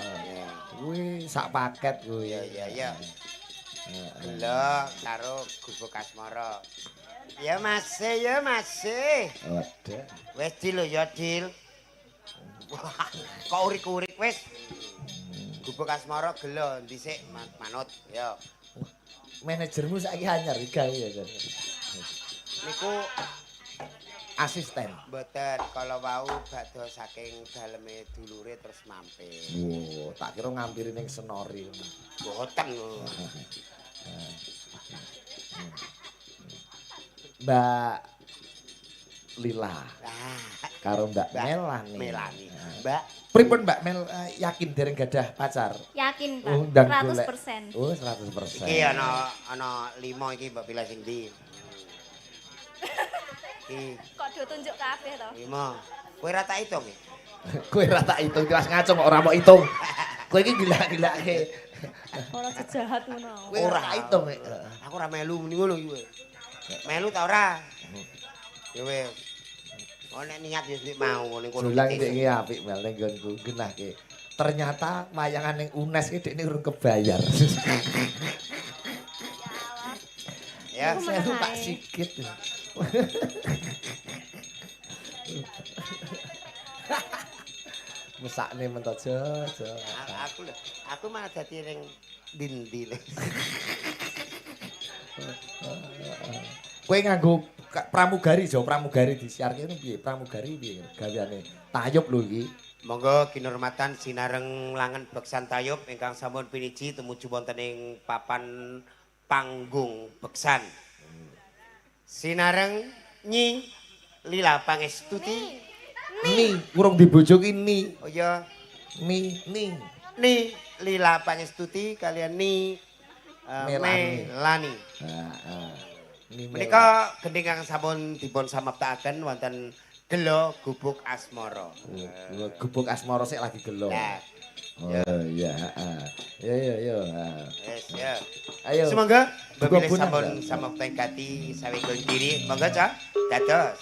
[SPEAKER 2] Kuwi sak paket kuwi.
[SPEAKER 1] Ya. Gelo karo gubuk asmara. Ya Mas, ya Mas.
[SPEAKER 2] Waduh.
[SPEAKER 1] Wis Dil lho ya Dil. Wah, kok urik-urik wis. Gubuk asmara gelo dhisik manut ya.
[SPEAKER 2] Manajermu saiki anyar gawe ya, Jan.
[SPEAKER 1] Niku
[SPEAKER 2] Asisten.
[SPEAKER 1] mboten kala wau badhe saking daleme dulure terus mampir.
[SPEAKER 2] Wo, tak kira ngampiri ning Senori.
[SPEAKER 1] Mboten.
[SPEAKER 2] Mbak Lila
[SPEAKER 1] Ah,
[SPEAKER 2] karo Mbak Melani.
[SPEAKER 1] Melani. Mbak,
[SPEAKER 2] Pripun Mbak Mel yakin dereng gadah pacar?
[SPEAKER 3] Yakin, Pak.
[SPEAKER 2] Ndang golek.
[SPEAKER 3] 100%.
[SPEAKER 2] Oh, 100%.
[SPEAKER 1] iki ana 5 iki mbok pilih sing ndi? Iki
[SPEAKER 3] Kok ditunjuk kabeh to?
[SPEAKER 1] 5. Kowe ra tak hitung iki.
[SPEAKER 2] Kowe ra tak hitung kelas ngaco kok ora mau hitung. Kowe iki gila-gilake.
[SPEAKER 3] Ora sejahat ngono.
[SPEAKER 2] Kowe ora hitung.
[SPEAKER 1] Aku ora melu muni ngono iki kowe. Melu ta ora? Ya wis. Oh nek niat ya wis mau ning kono.
[SPEAKER 2] Julang iki apik Mel ning nggonku genahke. Ternyata wayangan ning UNES iki dekne urung kebayar.
[SPEAKER 1] Ya,
[SPEAKER 3] Aku
[SPEAKER 2] Saya
[SPEAKER 3] meneng
[SPEAKER 2] Pak
[SPEAKER 3] ae.
[SPEAKER 2] Sikit. Mesakne mentok jojo.
[SPEAKER 1] aku malah dadi ning ndi lho.
[SPEAKER 2] Kowe nganggo pramugari jo, pramugari disiarke ngono piye? Pramugari piye gaweane? Tayub lho iki.
[SPEAKER 1] Monggo kinurmatan sinareng langen beksan tayub ingkang sampun piniji tumuju wonten ing papan panggung beksan. Sinareng Nyi Lila Pangestuti.
[SPEAKER 2] Ni, urung dibojoki ni.
[SPEAKER 1] Oh ya,
[SPEAKER 2] Ni.
[SPEAKER 1] Ni Lila Pangestuti kalian Ni
[SPEAKER 2] Melani.
[SPEAKER 1] Melani.
[SPEAKER 2] Heeh. Ni
[SPEAKER 1] Menika gending kang sampun dipun samaptakaken wonten Gelo Gubuk Asmara.
[SPEAKER 2] Gubuk asmara sik lagi gelo.
[SPEAKER 1] Nah,
[SPEAKER 2] Oh iya, heeh. Yo.
[SPEAKER 1] yes, ya.
[SPEAKER 2] Ayo.
[SPEAKER 1] Semoga
[SPEAKER 2] Buka
[SPEAKER 1] bebile
[SPEAKER 2] bunang,
[SPEAKER 1] sampun
[SPEAKER 2] Mbak.
[SPEAKER 1] samaptekati sawetara diri. Monggo Cak, dados.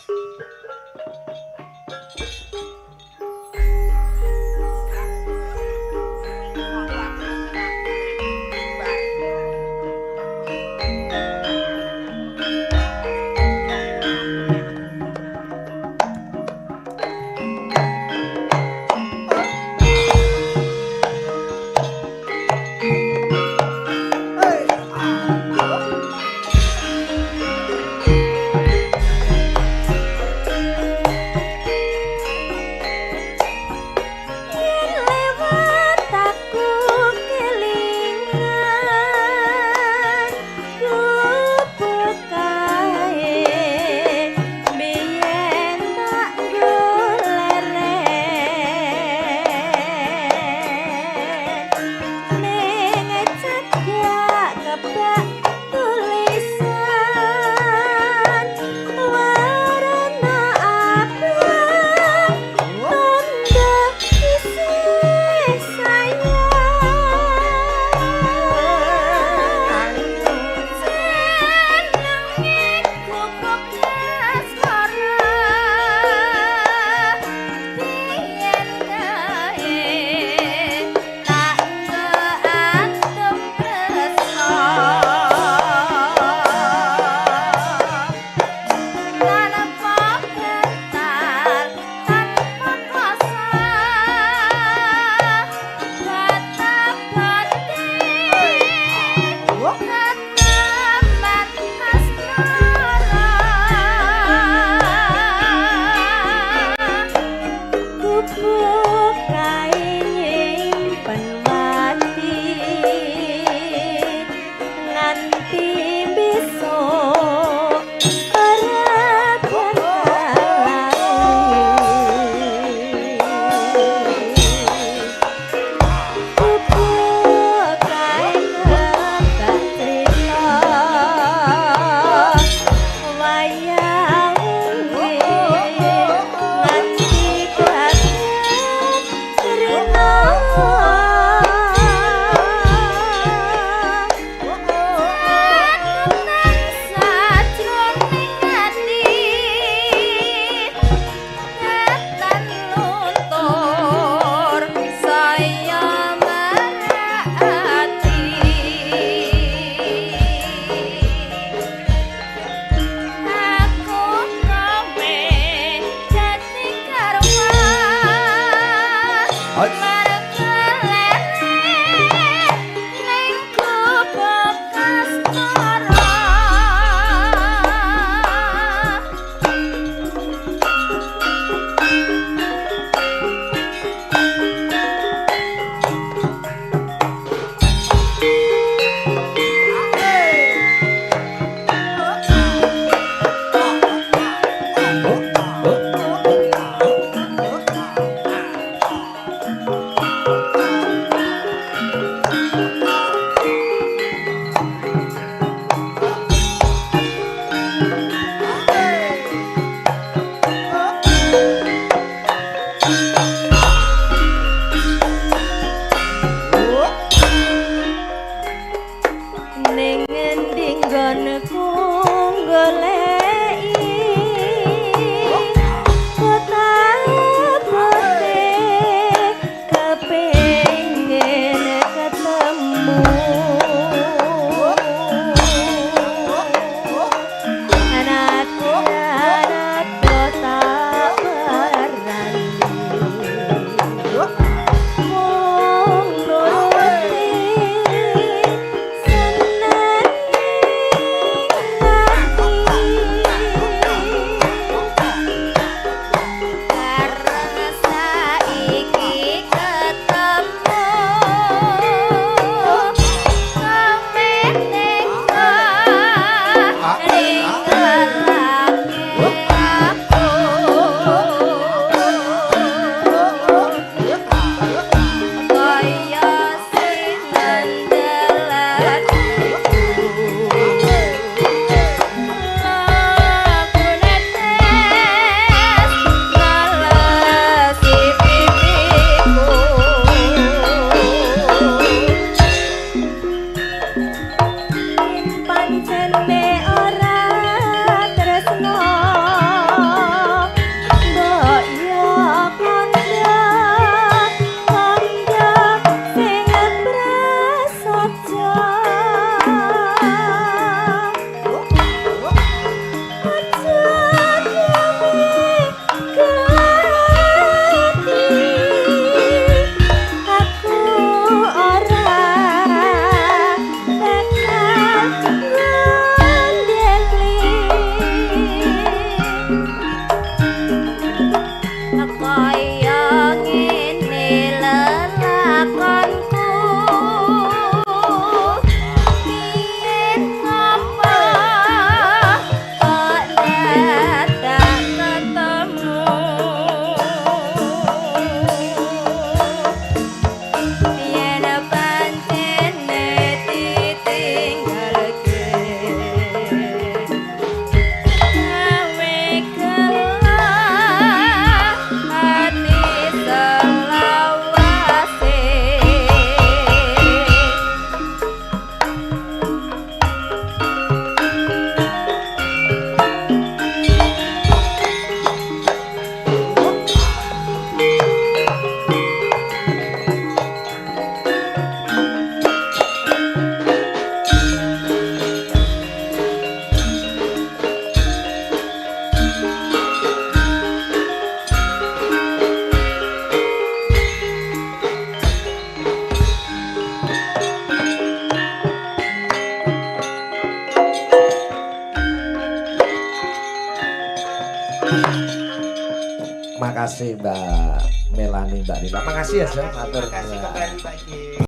[SPEAKER 2] Makasih Mbak Melani, Mbak Nila. Makasih ya, Sel.
[SPEAKER 1] Terima kasih kembali Pak Ki.